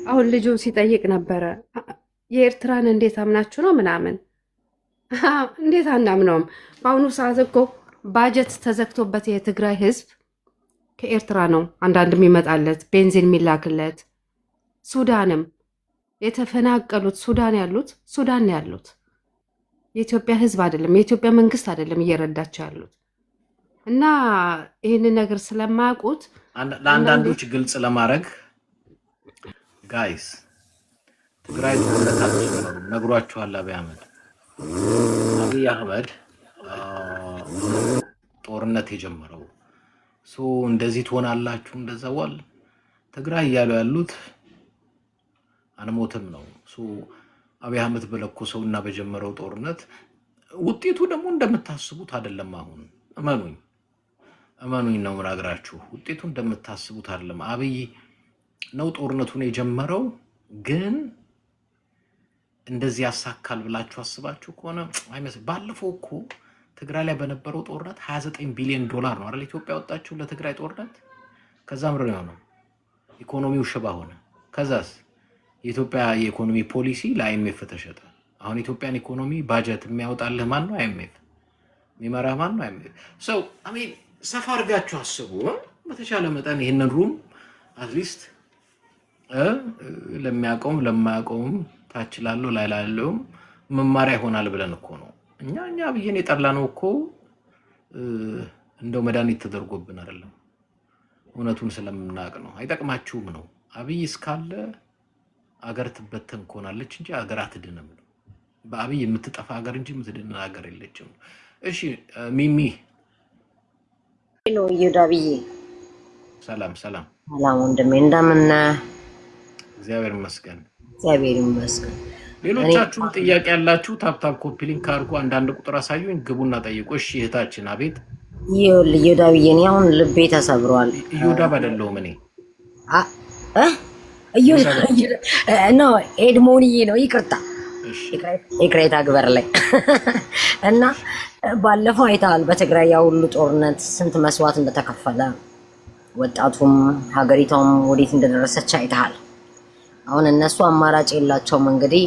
አሁን ልጁ ሲጠይቅ ነበረ የኤርትራን እንዴት አምናችሁ ነው ምናምን። እንዴት አናምነውም? በአሁኑ ሰዓት እኮ ባጀት ተዘግቶበት የትግራይ ህዝብ ከኤርትራ ነው አንዳንድ የሚመጣለት ቤንዚን የሚላክለት። ሱዳንም የተፈናቀሉት ሱዳን ያሉት የኢትዮጵያ ህዝብ አይደለም፣ የኢትዮጵያ መንግስት አይደለም እየረዳቸው ያሉት። እና ይህንን ነገር ስለማያውቁት ለአንዳንዶች ግልጽ ለማድረግ ጋይስ ትግራይ ጦርነታችን ነግሯችኋል። አብይ አህመድ ጦርነት የጀመረው እንደዚህ ትሆናላችሁ እንደዛዋል ትግራይ እያሉ ያሉት አንሞትም ነው። አብይ አህመድ በለኮሰውና በጀመረው ጦርነት ውጤቱ ደግሞ እንደምታስቡት አይደለም። አሁን እመኑኝ ነው ምናግራችሁ፣ ውጤቱ እንደምታስቡት አይደለም። አብይ ነው ጦርነቱን የጀመረው፣ ግን እንደዚህ ያሳካል ብላችሁ አስባችሁ ከሆነ አይመስልም። ባለፈው እኮ ትግራይ ላይ በነበረው ጦርነት 29 ቢሊዮን ዶላር ነው አይደል ኢትዮጵያ ወጣችው ለትግራይ ጦርነት። ከዛ ምንድን ነው የሆነው? ኢኮኖሚው ሽባ ሆነ። ከዛስ የኢትዮጵያ የኢኮኖሚ ፖሊሲ ለአይኤምኤፍ ተሸጠ። አሁን ኢትዮጵያን ኢኮኖሚ ባጀት የሚያወጣልህ ማን ነው? አይኤምኤፍ። የሚመራህ ማን ነው? አይኤምኤፍ። ሰፋ አድርጋችሁ አስቡ። በተቻለ መጠን ይህንን ሩም አትሊስት ለሚያውቀውም ለማያውቀውም ታች ላለው ላይ ላለውም መማሪያ ይሆናል ብለን እኮ ነው እኛ አብይን የጠላነው እኮ እንደው መድኃኒት ተደርጎብን አይደለም፣ እውነቱን ስለምናውቅ ነው። አይጠቅማችሁም ነው። አብይ እስካለ አገር ትበተን ትሆናለች እንጂ አገር አትድንም ነው። በአብይ የምትጠፋ አገር እንጂ የምትድን አገር የለችም። እሺ ሚሚ ነው ይዳብዬ። ሰላም ወንድሜ እንደምን ነህ? እግዚአብሔር ይመስገን። ሌሎቻችሁም ጥያቄ ያላችሁ ታፕታፕ ኮፒ ሊንክ አድርጉ። አንዳንድ ቁጥር አሳዩኝ፣ ግቡና ጠይቁ። እሺ እህታችን። አቤት። ይዳብዬ እኔ አሁን ልቤ ተሰብሯል። ይሁዳ በደለው እኔ ነው ኤድሞኒዬ ነው። ይቅርታ ይቅሬታ ግበር ላይ እና ባለፈው አይተሃል በትግራይ ያው ሁሉ ጦርነት ስንት መስዋዕት እንደተከፈለ ወጣቱም ሀገሪቷም ወዴት እንደደረሰች አይተሃል። አሁን እነሱ አማራጭ የላቸውም እንግዲህ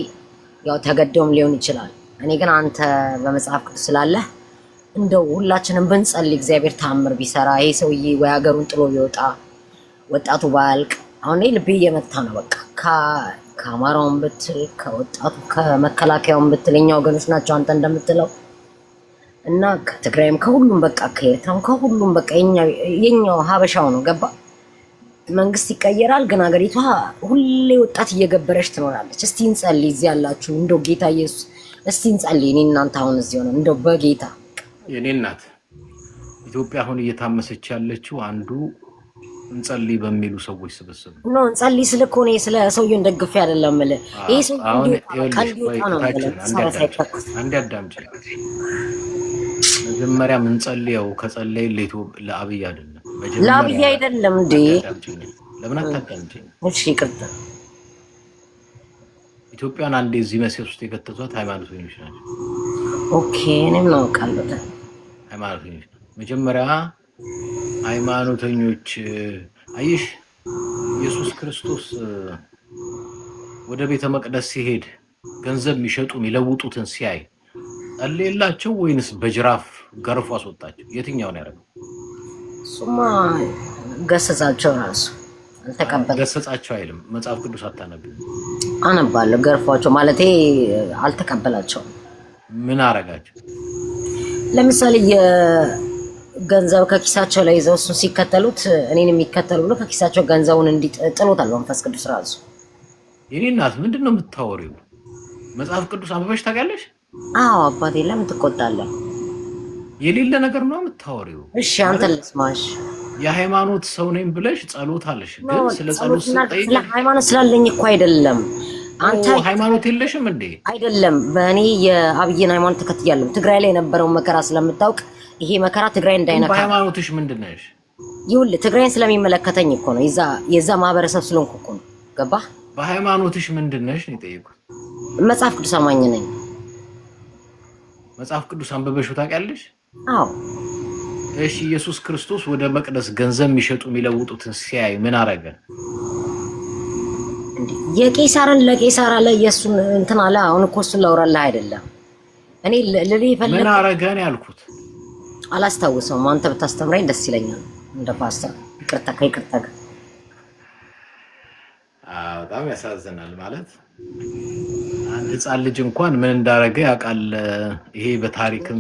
ያው ተገደውም ሊሆን ይችላል። እኔ ግን አንተ በመጽሐፍ ቅዱስ ስላለህ እንደው ሁላችንም ብንጸልይ እግዚአብሔር ታምር ቢሰራ ይሄ ሰውዬ ወይ ሀገሩን ጥሎ ቢወጣ ወጣቱ ባያልቅ። አሁን ልቤ እየመታ ነው። በቃ ከአማራውን ብትል ከወጣቱ ከመከላከያውን ብትል የኛ ወገኖች ናቸው አንተ እንደምትለው እና ከትግራይም ከሁሉም በቃ ከኤርትራም ከሁሉም በቃ የኛው ሀበሻው ነው። ገባ መንግስት ይቀየራል፣ ግን ሀገሪቷ ሁሌ ወጣት እየገበረች ትኖራለች። እስቲ እንጸልይ። እዚህ ያላችሁ እንደው ጌታ ኢየሱስ እስቲ እንጸልይ። እኔ እናንተ አሁን እዚህ ሆነ እንደው በጌታ የኔ እናት ኢትዮጵያ አሁን እየታመሰች ያለችው አንዱ እንጸልይ በሚሉ ሰዎች ስብስብ ነው። እንጸልይ ስለኮ ነው ስለ ሰውየው እንደግፍ አይደለም ማለት ይሄ ሰው አንድ አዳምጪ። መጀመሪያ ምን ጸልየው ከጸለይ ለአብይ አይደለም ለአብይ አይደለም እንዴ? ለምን አታዳምጪ? እሺ ይቅርታ። ኢትዮጵያን አንዴ እዚህ መሰስ ውስጥ የከተቷት ሃይማኖተኞች ናቸው። ኦኬ እኔም ነው ቃልታ ሃይማኖተኞች መጀመሪያ ሃይማኖተኞች አይሽ ኢየሱስ ክርስቶስ ወደ ቤተ መቅደስ ሲሄድ ገንዘብ የሚሸጡ የሚለውጡትን ሲያይ ጸለየላቸው ወይንስ በጅራፍ ገርፎ አስወጣቸው? የትኛው ነው ያደረገው? ሱማ ገሰጻቸው ራሱ አልተቀበለ። ገሰጻቸው አይልም መጽሐፍ ቅዱስ አታነብ? አነባለሁ። ገርፏቸው ማለቴ አልተቀበላቸው። ምን አረጋቸው? ለምሳሌ ገንዘብ ከኪሳቸው ላይ ይዘው እሱን ሲከተሉት እኔን የሚከተሉ ብሎ ከኪሳቸው ገንዘቡን እንዲጥሉታል መንፈስ ቅዱስ ራሱ። የኔ እናት ምንድን ነው የምታወሪው? መጽሐፍ ቅዱስ አንብበሽ ታውቂያለሽ? አዎ አባቴ። ለምን ትቆጣለህ? የሌለ ነገር ነው የምታወሪው። እሺ አንተ ልስማሽ። የሃይማኖት ሰው ነኝ ብለሽ ጸሎት አለሽ፣ ግን ስለ ጸሎት ስትጠይቂ ስለ ሃይማኖት ስላለኝ እኮ አይደለም። አንተ ሃይማኖት የለሽም እንዴ? አይደለም። በእኔ የአብይን ሃይማኖት ተከትያለሁ። ትግራይ ላይ የነበረውን መከራ ስለምታውቅ ይሄ መከራ ትግራይ እንዳይነካ። በሃይማኖትሽ ምንድን ነሽ? ይኸውልህ ትግራይን ስለሚመለከተኝ እኮ ነው። የዛ ማህበረሰብ ስለሆንኩ እኮ ነው። ገባህ? በሃይማኖትሽ ምንድን ነሽ ነው የጠየኩት። መጽሐፍ ቅዱስ አማኝ ነኝ። መጽሐፍ ቅዱስ አንብበሽው ታውቂያለሽ? አዎ። እሺ ኢየሱስ ክርስቶስ ወደ መቅደስ ገንዘብ የሚሸጡ የሚለውጡትን ሲያይ ምን አረገ? የቄሳርን ለቄሳር አለ ኢየሱስ እንትን አለ። አሁን እኮ እሱን ላውራልህ አይደለም እኔ ልልህ ይፈልግ ምን አረገ ነው ያልኩት። አላስታውሰውም። አንተ ብታስተምረኝ ደስ ይለኛል እንደ ፓስተር። ይቅርታ ከይቅርታ ጋር በጣም ያሳዝናል። ማለት አንድ ህፃን ልጅ እንኳን ምን እንዳረገ ያውቃል። ይሄ በታሪክም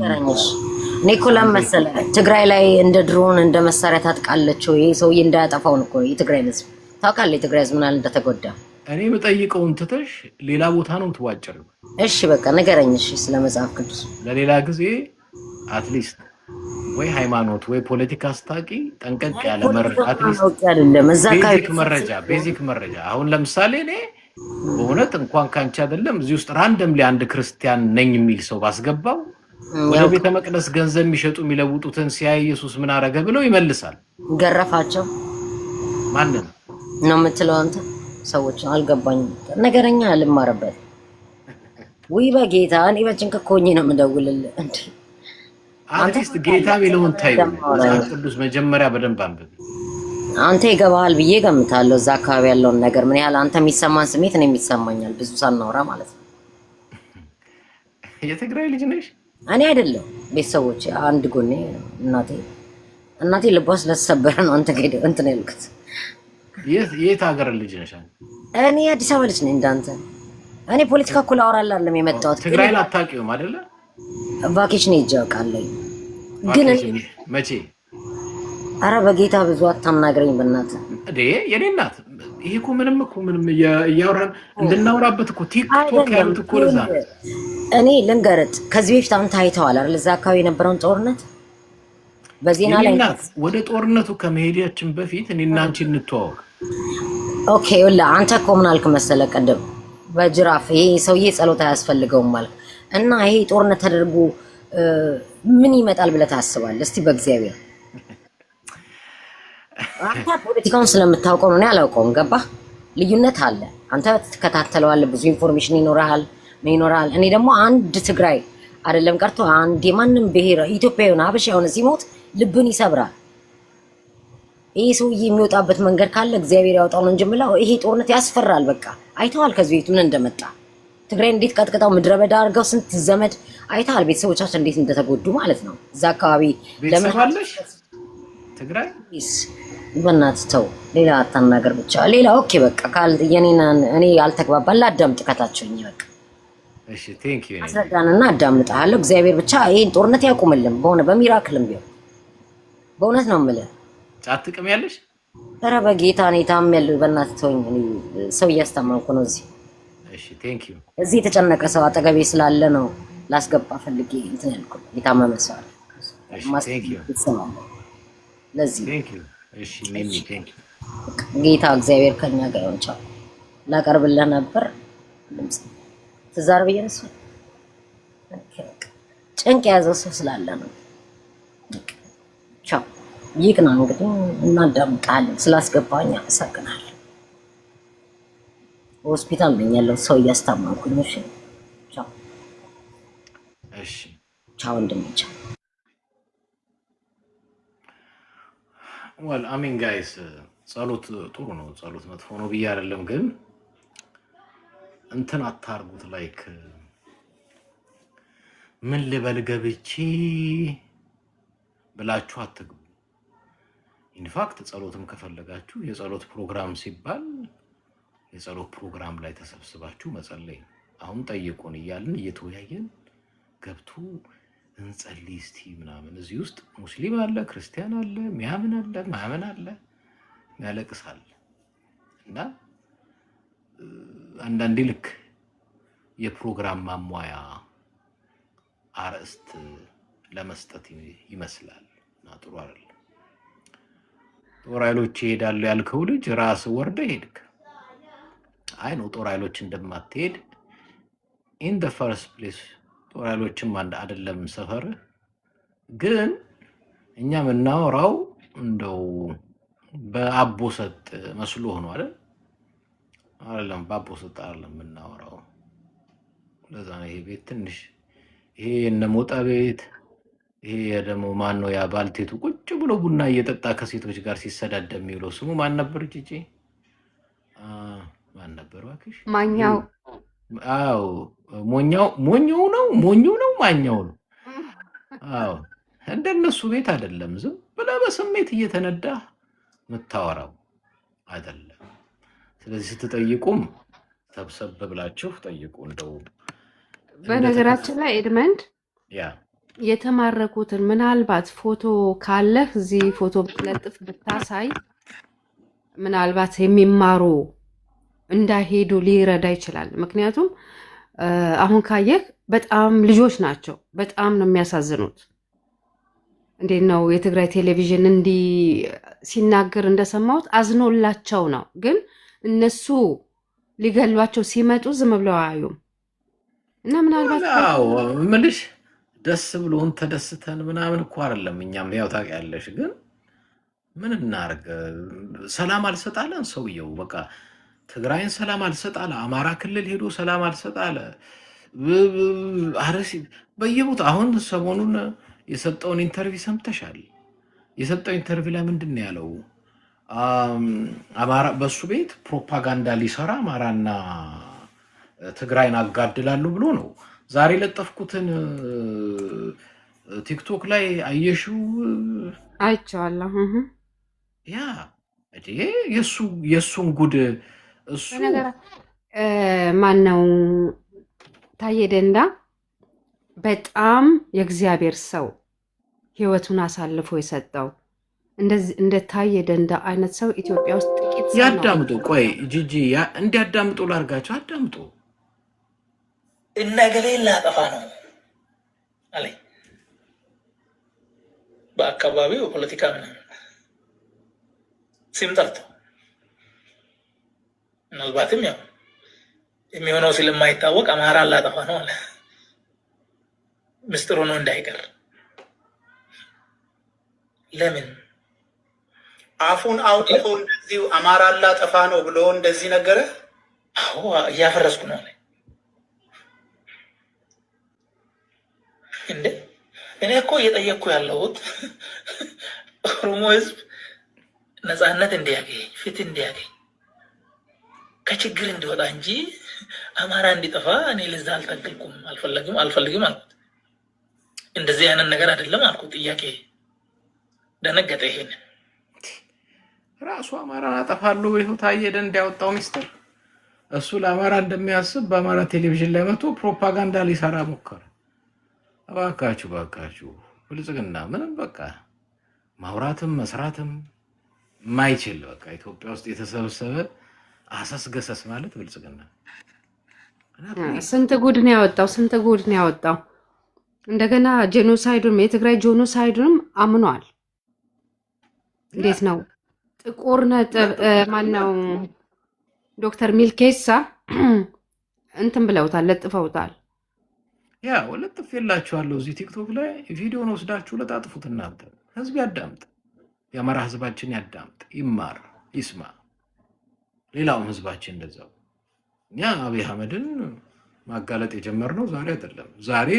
እኔ እኮ ለምን መሰለህ ትግራይ ላይ እንደ ድሮን እንደ መሳሪያ ታጥቃለች። ይሄ ሰውዬ እንዳያጠፋውን እኮ የትግራይ ህዝብ ታውቃለህ። የትግራይ ህዝብ ምናል እንደተጎዳ እኔ የምጠይቀውን ትተሽ ሌላ ቦታ ነው የምትዋጭሪው። እሺ በቃ ንገረኝ። እሺ ስለ መጽሐፍ ቅዱስ ለሌላ ጊዜ አትሊስት ወይ ሃይማኖት ወይ ፖለቲካ አስታቂ ጠንቀቅ ያለ መረጃ አትሊስት ቤዚክ መረጃ አሁን ለምሳሌ እኔ በእውነት እንኳን ካንቺ አይደለም እዚህ ውስጥ ራንደምሊ አንድ ክርስቲያን ነኝ የሚል ሰው ባስገባው ወደ ቤተ መቅደስ ገንዘብ የሚሸጡ የሚለውጡትን ሲያይ ኢየሱስ ምን አረገ ብለው ይመልሳል። ገረፋቸው ማንን ነው የምትለው አንተ? ሰዎች አልገባኝም። ነገረኛ ልማረበት ወይ በጌታ እኔ በጭንቅ ኮኝ ነው የምደውልልህ እንዴ። አርቲስት ጌታ ቢለውን ታይው መጽሐፍ ቅዱስ መጀመሪያ በደንብ አንብብ። አንተ ይገባሃል ብዬ ገምታለሁ። እዛ አካባቢ ያለውን ነገር ምን ያህል አንተ የሚሰማን ስሜት ነው የሚሰማኛል። ብዙ ሳናወራ ማለት ነው። የትግራይ ልጅ ነሽ? እኔ አይደለም ቤተሰቦቼ አንድ ጎኔ እናቴ ልቧ ስለተሰበረ ነው አንተ ጋር እንትን ያልኩት። የት ሀገር ልጅ ነሽ? እኔ አዲስ አበባ ልጅ ነኝ እንዳንተ። እኔ ፖለቲካ እኮ ላወራልህ አይደለም የመጣሁት። ትግራይን አታውቂውም አይደለ? ቫኬሽን ሄጄ አውቃለሁ። ግን መቼ? ኧረ በጌታ ብዙ አታናግረኝ በእናትህ እንዴ። የኔ እናት ይሄ እኮ ምንም እያወራን እንድናወራበት እኮ ቲክቶክ ያሉት እኮ ለዛ ነው። እኔ ልንገርህ ከዚህ በፊት አንተ አይተዋል አይደል? እዛ አካባቢ የነበረውን ጦርነት በዜና ላይ ወደ ጦርነቱ ከመሄዳችን በፊት እኔና አንቺ እንተዋወቅ። ኦኬ ወላ አንተ እኮ ምን አልክ መሰለህ ቀደም በጅራፍ ይሄ ሰውዬ ጸሎት አያስፈልገውም ማለት እና ይሄ ጦርነት ተደርጎ ምን ይመጣል ብለህ ታስባለህ? እስቲ በእግዚአብሔር አንተ ፖለቲካውን ስለምታውቀው ነው። እኔ አላውቀውም። ገባህ? ልዩነት አለ። አንተ ትከታተለዋለህ፣ ብዙ ኢንፎርሜሽን ይኖርሃል፣ ምን ይኖርሃል። እኔ ደግሞ አንድ ትግራይ አይደለም ቀርቶ አንድ የማንም ብሔር ኢትዮጵያዊውን ሀበሻ የሆነ ሲሞት ልብን ይሰብራል። ይሄ ሰውዬ የሚወጣበት መንገድ ካለ እግዚአብሔር ያወጣው ነው እንጂ የምለው ይሄ ጦርነት ያስፈራል። በቃ አይተዋል ከዚህ ቤት ምን እንደመጣ ትግራይ እንዴት ቀጥቅጣው ምድረ በዳ አድርገው ስንት ዘመድ አይተዋል። ቤተሰቦቻችን እንዴት እንደተጎዱ ማለት ነው። እዛ አካባቢ ለምን አለሽ ትግራይ በእናትህ ተው፣ ሌላ አታናገር ብቻ ሌላ። ኦኬ በቃ ካል የኔና እኔ አልተግባባን ላዳምጥ ከታችሁኝ በቃ እሺ። ቴንክ ዩ አስረዳንና አዳምጣለሁ። እግዚአብሔር ብቻ ይሄን ጦርነት ያቁምልን በሆነ በሚራክልም ቢሆን በእውነት ነው የምልህ። ጫት ጥቅም ያለሽ? ኧረ በጌታ እኔ ታምሜያለሁ። በእናትህ ተወኝ። እኔ ሰው እያስተማንኩ ነው እዚህ። እሺ ቴንክ ዩ። እዚህ የተጨነቀ ሰው አጠገቤ ስላለ ነው ላስገባ ፈልጌ እንትን ያልኩት። የታመመ ሰው አለ። እሺ ቴንክ ዩ። ለዚህ ቴንክ ዩ። እሺ ኔሚ ቴንክ ዩ። ጌታ እግዚአብሔር ከኛ ጋር ይሁን። ቻው። ላቀርብልህ ነበር ድምጽ ትዛር በየነሱ ጭንቅ የያዘው ሰው ስላለ ነው። ቻው። ይቅና እንግዲህ እናዳምጣለን። ስላስገባኝ አመሰግናለሁ። ሆስፒታል ነኝ ያለው ሰው እያስታመምኩኝ። እሺ ቻው። እሺ ቻው ወንድምቻ። well I mean guys ጸሎት ጥሩ ነው። ጸሎት መጥፎ ነው ብዬ አይደለም፣ ግን እንትን አታርጉት። ላይክ ምን ልበል ገብቼ ብላችሁ አትግቡ። ኢንፋክት ጸሎትም ከፈለጋችሁ የጸሎት ፕሮግራም ሲባል የጸሎት ፕሮግራም ላይ ተሰብስባችሁ መጸለይ። አሁን ጠይቁን እያልን እየተወያየን ገብቶ እንጸልይ እስቲ ምናምን። እዚህ ውስጥ ሙስሊም አለ፣ ክርስቲያን አለ፣ ሚያምን አለ፣ ማያምን አለ፣ ያለቅስ አለ። እና አንዳንዴ ልክ የፕሮግራም ማሟያ አርዕስት ለመስጠት ይመስላል እና ጥሩ አይደለም። ጦር ኃይሎች ይሄዳሉ ያልከው ልጅ ራስ ወርደ ሄድክ። አይ ነው ጦር ኃይሎች እንደማትሄድ in the first place ጦር ኃይሎችም አንድ አይደለም ሰፈር። ግን እኛ የምናወራው እንደው በአቦ ሰጥ መስሎ ሆኖ አይደለም በአቦ ሰጥ አይደለም የምናወራው። ለዛ ነው ይሄ ቤት ትንሽ ይሄ እነ ሞጣ ቤት ይሄ ደግሞ ማን ነው ያ ባልቴቱ ቁጭ ብሎ ቡና እየጠጣ ከሴቶች ጋር ሲሰዳደብ የሚውለው ስሙ ማን ነበር? ጂጂ ማን ነበር እባክሽ? ማኛው። አዎ ሞኛው ነው ማኛው ነው። አዎ እንደነሱ ቤት አይደለም። ዝም ብለህ በስሜት እየተነዳ የምታወራው አይደለም። ስለዚህ ስትጠይቁም ሰብሰብ ብላችሁ ጠይቁ። እንደው በነገራችን ላይ ኤድመንድ ያ የተማረኩትን ምናልባት ፎቶ ካለህ እዚህ ፎቶ ብትለጥፍ ብታሳይ ምናልባት የሚማሩ እንዳይሄዱ ሊረዳ ይችላል። ምክንያቱም አሁን ካየህ በጣም ልጆች ናቸው። በጣም ነው የሚያሳዝኑት። እንዴት ነው የትግራይ ቴሌቪዥን እንዲህ ሲናገር እንደሰማሁት አዝኖላቸው ነው። ግን እነሱ ሊገሏቸው ሲመጡ ዝም ብለው አያዩም። እና ምናልባት ምልሽ ደስ ብሎን ተደስተን ምናምን እኮ አይደለም። እኛም ያው ታውቂያለሽ። ግን ምን እናርግ? ሰላም አልሰጣለን ሰውየው። በቃ ትግራይን ሰላም አልሰጣለ፣ አማራ ክልል ሄዶ ሰላም አልሰጣለ። አረሲ በየቦታ አሁን ሰሞኑን የሰጠውን ኢንተርቪው ሰምተሻል? የሰጠው ኢንተርቪው ላይ ምንድን ነው ያለው? አማራ በሱ ቤት ፕሮፓጋንዳ ሊሰራ አማራና ትግራይን አጋድላሉ ብሎ ነው። ዛሬ ለጠፍኩትን ቲክቶክ ላይ አየሽው? አይቼዋለሁ። ያ የእሱን ጉድ እሱ ማን ነው? ታዬ ደንዳ በጣም የእግዚአብሔር ሰው ህይወቱን አሳልፎ የሰጠው እንደ ታዬ ደንዳ አይነት ሰው ኢትዮጵያ ውስጥ ጥቂት ሰው ያዳምጡ። ቆይ ጂጂ እንዲያዳምጡ ላርጋቸው። አዳምጡ። እነገሌን ላጠፋ ነው አለ። በአካባቢው ፖለቲካ ምናምን ስም ጠርቶ ምናልባትም ያው የሚሆነው ስለማይታወቅ አማራን ላጠፋ ነው አለ። ምስጢሩ ነው እንዳይቀር። ለምን አፉን አውጥቶ እንደዚህ አማራን ላጠፋ ነው ብሎ እንደዚህ ነገረ? አዎ እያፈረስኩ ነው አለ። እንዴ እኔ እኮ እየጠየቅኩ ያለሁት ኦሮሞ ህዝብ ነፃነት እንዲያገኝ፣ ፍትህ እንዲያገኝ፣ ከችግር እንዲወጣ እንጂ አማራ እንዲጠፋ እኔ ለዛ አልታገልኩም፣ አልፈልግም አልኩት። እንደዚህ አይነት ነገር አይደለም አልኩት። ጥያቄ ደነገጠ። ይሄን ራሱ አማራን አጠፋለሁ ብሎ ታዬ ደንዳ ያወጣው ሚስጥር እሱ ለአማራ እንደሚያስብ በአማራ ቴሌቪዥን ላይ መጥቶ ፕሮፓጋንዳ ሊሰራ ሞከረ። እባካችሁ ብልጽግና ምንም በቃ ማውራትም መስራትም ማይችል በቃ ኢትዮጵያ ውስጥ የተሰበሰበ አሰስ ገሰስ ማለት ብልጽግና ስንት ጉድ ነው ያወጣው። እንደገና ጄኖሳይዱን የትግራይ ጄኖሳይዱንም አምኗል። እንዴት ነው ጥቁር ነጥብ ማነው ዶክተር ሚልኬሳ እንትን ብለውታል፣ ለጥፈውታል። ያ ወለጥፍ የላችኋለሁ እዚህ ቲክቶክ ላይ ቪዲዮን ወስዳችሁ ለጣጥፉት። እናንተ ህዝብ ያዳምጥ፣ የአማራ ህዝባችን ያዳምጥ፣ ይማር፣ ይስማ። ሌላውም ህዝባችን እንደዛው። እኛ አብይ አህመድን ማጋለጥ የጀመርነው ዛሬ አይደለም። ዛሬ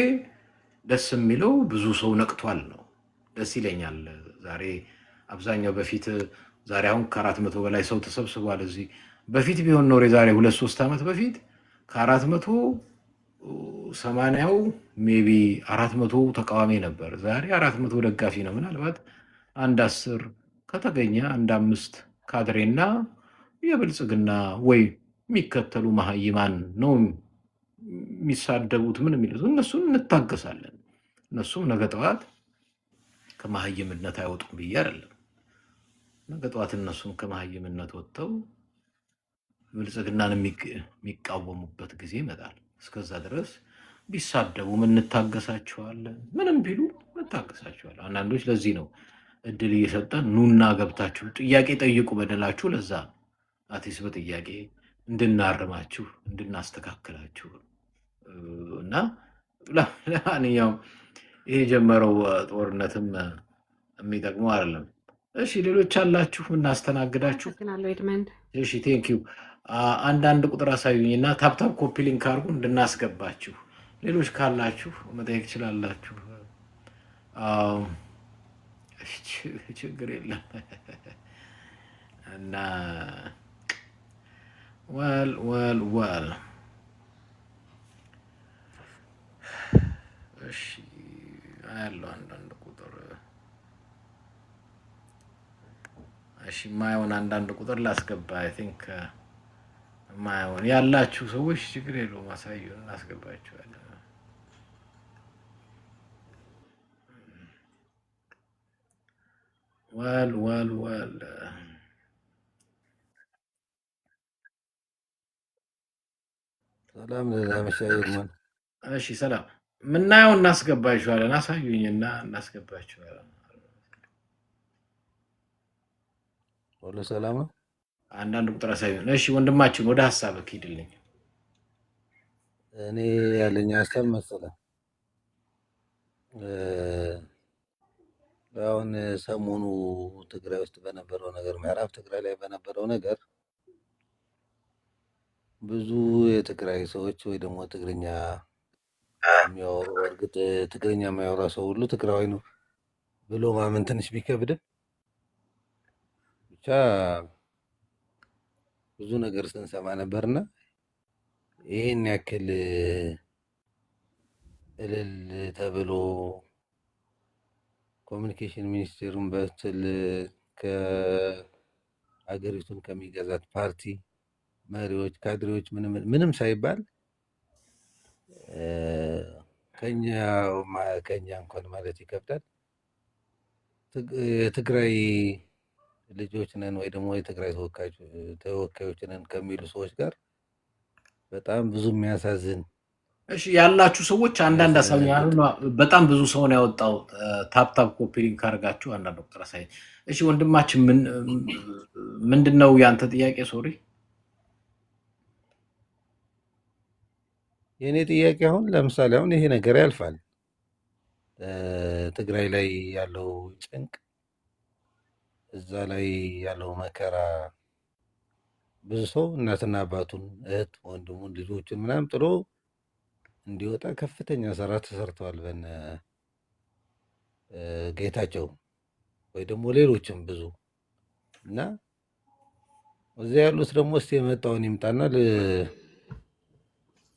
ደስ የሚለው ብዙ ሰው ነቅቷል ነው። ደስ ይለኛል። ዛሬ አብዛኛው በፊት ዛሬ አሁን ከ400 በላይ ሰው ተሰብስቧል እዚህ። በፊት ቢሆን ኖር የዛሬ 2-3 ዓመት በፊት ከ480ው ሜቢ 400 ተቃዋሚ ነበር። ዛሬ 400 ደጋፊ ነው። ምናልባት 1-10 ከተገኘ 1-5 ካድሬና የብልጽግና ወይ የሚከተሉ መሀይማን ነው የሚሳደቡት። ምን የሚሉት እነሱን እንታገሳለን። እነሱም ነገ ጠዋት ከመሀይምነት አይወጡም ብዬ አይደለም። ነገ ጠዋት እነሱም ከመሀይምነት ወጥተው ብልጽግናን የሚቃወሙበት ጊዜ ይመጣል። እስከዛ ድረስ ቢሳደቡም እንታገሳቸዋለን። ምንም ቢሉ እንታገሳቸዋለን። አንዳንዶች ለዚህ ነው እድል እየሰጠን ኑና ገብታችሁ ጥያቄ ጠይቁ በደላችሁ። ለዛ አቲስ በጥያቄ እንድናርማችሁ እንድናስተካክላችሁ እና ለማንኛውም ይሄ የጀመረው ጦርነትም የሚጠቅመው አይደለም። እሺ ሌሎች አላችሁ እናስተናግዳችሁ። እሺ ቴንኪዩ። አንዳንድ ቁጥር አሳዩኝና ታፕታፕ ኮፒ ሊንክ አድርጉ እንድናስገባችሁ። ሌሎች ካላችሁ መጠየቅ ትችላላችሁ። አዎ፣ ችግር የለም እና ወል እሺ ያለው አንዳንድ ቁጥር እሺ ማየውን አንዳንድ ቁጥር ላስገባ። አይ ቲንክ ማየውን ያላችሁ ሰዎች ችግር የለውም ማሳየውን እናስገባችኋለን። ወል ሰላም ለመሻየር እሺ ሰላም ምናየው እናስገባችኋለን። አሳዩኝና እናስገባችኋለን። ሁሉ ሰላም ነው። አንዳንድ ቁጥር አሳዩኝ። እሺ ወንድማችን ወደ ሐሳብህ ሂድልኝ። እኔ ያለኝ ሐሳብ መሰለህ አሁን ሰሞኑ ትግራይ ውስጥ በነበረው ነገር ምዕራብ ትግራይ ላይ በነበረው ነገር ብዙ የትግራይ ሰዎች ወይ ደግሞ ትግርኛ የሚያወሩ እርግጥ ትግርኛ የማያወራ ሰው ሁሉ ትግራዊ ነው ብሎ ማመን ትንሽ ቢከብድም ብቻ ብዙ ነገር ስንሰማ ነበርና ይሄን ያክል እልል ተብሎ ኮሚኒኬሽን ሚኒስቴሩን በትል ከአገሪቱን ከሚገዛት ፓርቲ መሪዎች ካድሬዎች ምንም ሳይባል ከኛ እንኳን ማለት ይከብዳል የትግራይ ልጆች ነን ወይ ደግሞ የትግራይ ተወካዮች ነን ከሚሉ ሰዎች ጋር በጣም ብዙ የሚያሳዝን እሺ ያላችሁ ሰዎች አንዳንድ አሳውኛሉ። በጣም ብዙ ሰው ነው ያወጣው። ታፕ ኮፒ ሊንክ አድርጋችሁ አንዳንድ ቁጥር አሳይ። እሺ ወንድማችን ምንድነው ያንተ ጥያቄ? ሶሪ የኔ ጥያቄ አሁን ለምሳሌ አሁን ይሄ ነገር ያልፋል። ትግራይ ላይ ያለው ጭንቅ እዛ ላይ ያለው መከራ ብዙ ሰው እናትና አባቱን እህት ወንድሙን ልጆቹን ምናምን ጥሎ እንዲወጣ ከፍተኛ ስራ ተሰርተዋል በነ ጌታቸው ወይ ደግሞ ሌሎችም ብዙ እና እዚያ ያሉት ደግሞ እስቲ የመጣውን ይምጣና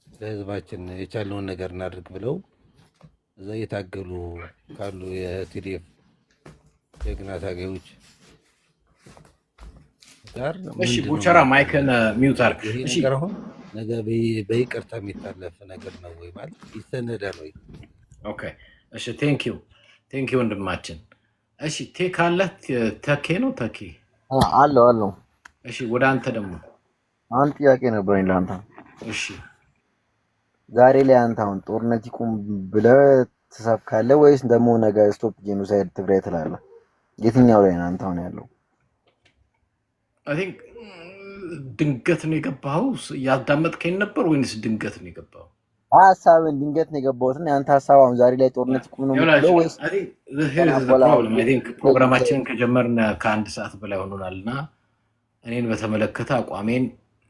ለህዝባችን የቻለውን ነገር እናድርግ ብለው እዛ እየታገሉ ካሉ የቲዲኤፍ ጀግና ታጋዮች ጋር እሺ ቡቸራ ማይክን ሚውት አድርግ። እሺ አሁን ነገ በይቅርታ የሚታለፍ ነገር ነው ወይ ማለት ይሰነዳል ወይ? ኦኬ እሺ ቴንክ ዩ ወንድማችን። እሺ ቴክ አለ ተኬ ነው ተኬ አለው እሺ ወደ አንተ ደግሞ አንድ ጥያቄ ነበረኝ ለአንተ። እሺ ዛሬ ላይ አንተ አሁን ጦርነት ይቁም ብለህ ትሰብካለህ ወይስ ደግሞ ነገ ስቶፕ ጄኖሳይድ ትግራይ ትላለህ? የትኛው ላይ ነው አንተ አሁን ያለው? አይ ቲንክ ድንገት ነው የገባኸው? ያዳመጥከኝ ነበር ወይንስ ድንገት ነው የገባኸው? ሀሳብን ድንገት ነው የገባሁት እና አንተ ሀሳብ አሁን ዛሬ ላይ ጦርነት ይቁም ነው የምትለው ወይስ? አይ ቲንክ ፕሮግራማችንን ከጀመርን ከአንድ ሰዓት በላይ ሆኖናል እና እኔን በተመለከተ አቋሜን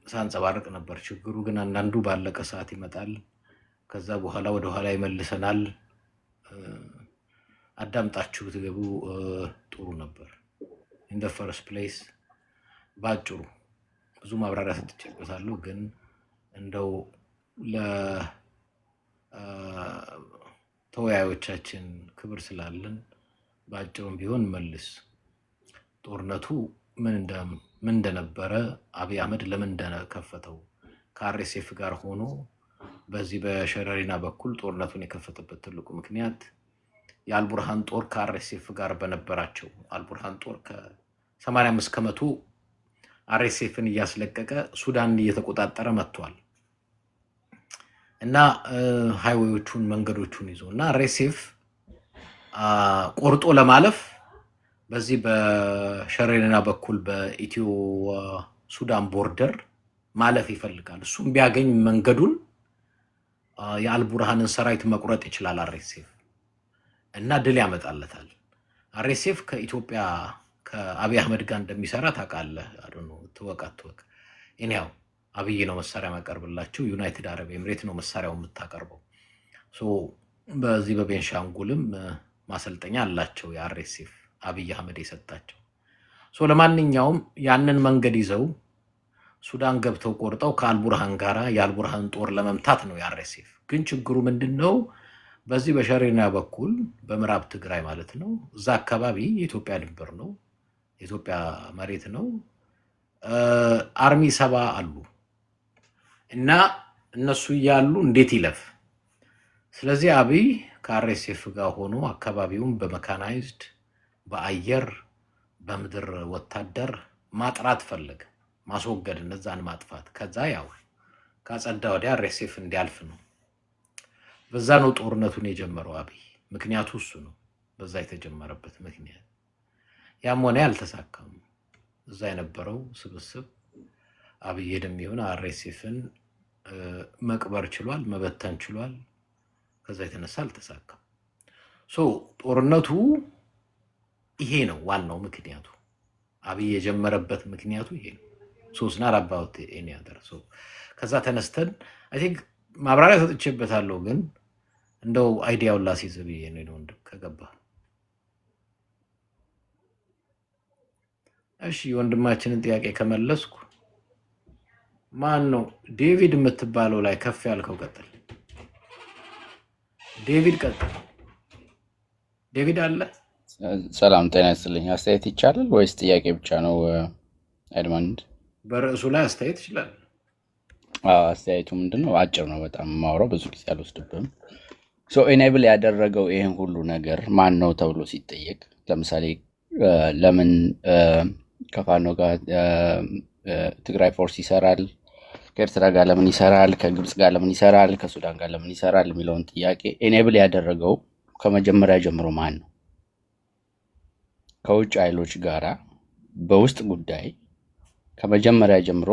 ሳንጸባርቅ ነበር። ችግሩ ግን አንዳንዱ ባለቀ ሰዓት ይመጣል፣ ከዛ በኋላ ወደ ኋላ ይመልሰናል። አዳምጣችሁ ትገቡ ጥሩ ነበር። ኢን ዘ ፈርስት ፕሌስ ባጭሩ ብዙ ማብራሪያ ሰጥቼበታለሁ፣ ግን እንደው ለተወያዮቻችን ክብር ስላለን ባጭሩም ቢሆን መልስ ጦርነቱ ምን እንደነበረ አብይ አህመድ ለምን እንደከፈተው ከአርኤስኤፍ ጋር ሆኖ በዚህ በሸረሪና በኩል ጦርነቱን የከፈተበት ትልቁ ምክንያት የአልቡርሃን ጦር ከአርኤስኤፍ ጋር በነበራቸው አልቡርሃን ጦር ከ85 ከመቶ አርኤስኤፍን እያስለቀቀ ሱዳንን እየተቆጣጠረ መጥቷል እና ሃይዌዎቹን መንገዶቹን ይዞ እና አርኤስኤፍ ቆርጦ ለማለፍ በዚህ በሸረሪና በኩል በኢትዮ ሱዳን ቦርደር ማለፍ ይፈልጋል። እሱም ቢያገኝ መንገዱን የአልቡርሃንን ሰራዊት መቁረጥ ይችላል አርኤስኤፍ እና ድል ያመጣለታል። አርኤስኤፍ ከኢትዮጵያ ከአብይ አህመድ ጋር እንደሚሰራ ታውቃለህ። አዶኖ ትወቅ እኔው አብይ ነው መሳሪያ ማቀርብላችሁ፣ ዩናይትድ አረብ ኤምሬት ነው መሳሪያው የምታቀርበው። ሶ በዚህ በቤንሻንጉልም ማሰልጠኛ አላቸው የአርኤስኤፍ አብይ አህመድ የሰጣቸው። ለማንኛውም ያንን መንገድ ይዘው ሱዳን ገብተው ቆርጠው ከአልቡርሃን ጋራ የአልቡርሃን ጦር ለመምታት ነው የአርኤስኤፍ። ግን ችግሩ ምንድነው? በዚህ በሸሪና በኩል በምዕራብ ትግራይ ማለት ነው፣ እዛ አካባቢ የኢትዮጵያ ድንበር ነው፣ የኢትዮጵያ መሬት ነው። አርሚ 70 አሉ እና እነሱ ያሉ እንዴት ይለፍ? ስለዚህ አብይ ከአርኤስኤፍ ጋር ሆኖ አካባቢውን በመካናይዝድ በአየር በምድር ወታደር ማጥራት ፈለገ፣ ማስወገድ፣ እነዛን ማጥፋት። ከዛ ያው ካጸዳ ወዲያ አርኤስኤፍ እንዲያልፍ ነው። በዛ ነው ጦርነቱን የጀመረው አብይ። ምክንያቱ እሱ ነው፣ በዛ የተጀመረበት ምክንያት። ያም ሆነ ያልተሳካም። እዛ የነበረው ስብስብ አብይንም ይሁን አርኤስኤፍን መቅበር ችሏል፣ መበተን ችሏል። ከዛ የተነሳ አልተሳካም። ጦርነቱ ይሄ ነው ዋናው ምክንያቱ። አብይ የጀመረበት ምክንያቱ ይሄ ነው። ሶስና አባውት ኤኒ አደር ከዛ ተነስተን አይ ቲንክ ማብራሪያ ሰጥቼበታለሁ፣ ግን እንደው አይዲያውን ላስይዝ ብዬ ነው ወንድም ከገባ። እሺ ወንድማችንን ጥያቄ ከመለስኩ ማን ነው ዴቪድ የምትባለው ላይ ከፍ ያልከው? ቀጥል ዴቪድ፣ ቀጥል ዴቪድ አለ። ሰላም ጤና ይስጥልኝ። አስተያየት ይቻላል ወይስ ጥያቄ ብቻ ነው? ኤድመንድ በርዕሱ ላይ አስተያየት ይችላል። አስተያየቱ ምንድነው? አጭር ነው በጣም፣ ማውራው ብዙ ጊዜ አልወስድብም። ኢኔብል ያደረገው ይሄን ሁሉ ነገር ማን ነው ተብሎ ሲጠየቅ፣ ለምሳሌ ለምን ከፋኖ ጋር ትግራይ ፎርስ ይሰራል፣ ከኤርትራ ጋር ለምን ይሰራል፣ ከግብጽ ጋር ለምን ይሰራል፣ ከሱዳን ጋር ለምን ይሰራል የሚለውን ጥያቄ ኢኔብል ያደረገው ከመጀመሪያ ጀምሮ ማን ነው? ከውጭ ኃይሎች ጋራ በውስጥ ጉዳይ ከመጀመሪያ ጀምሮ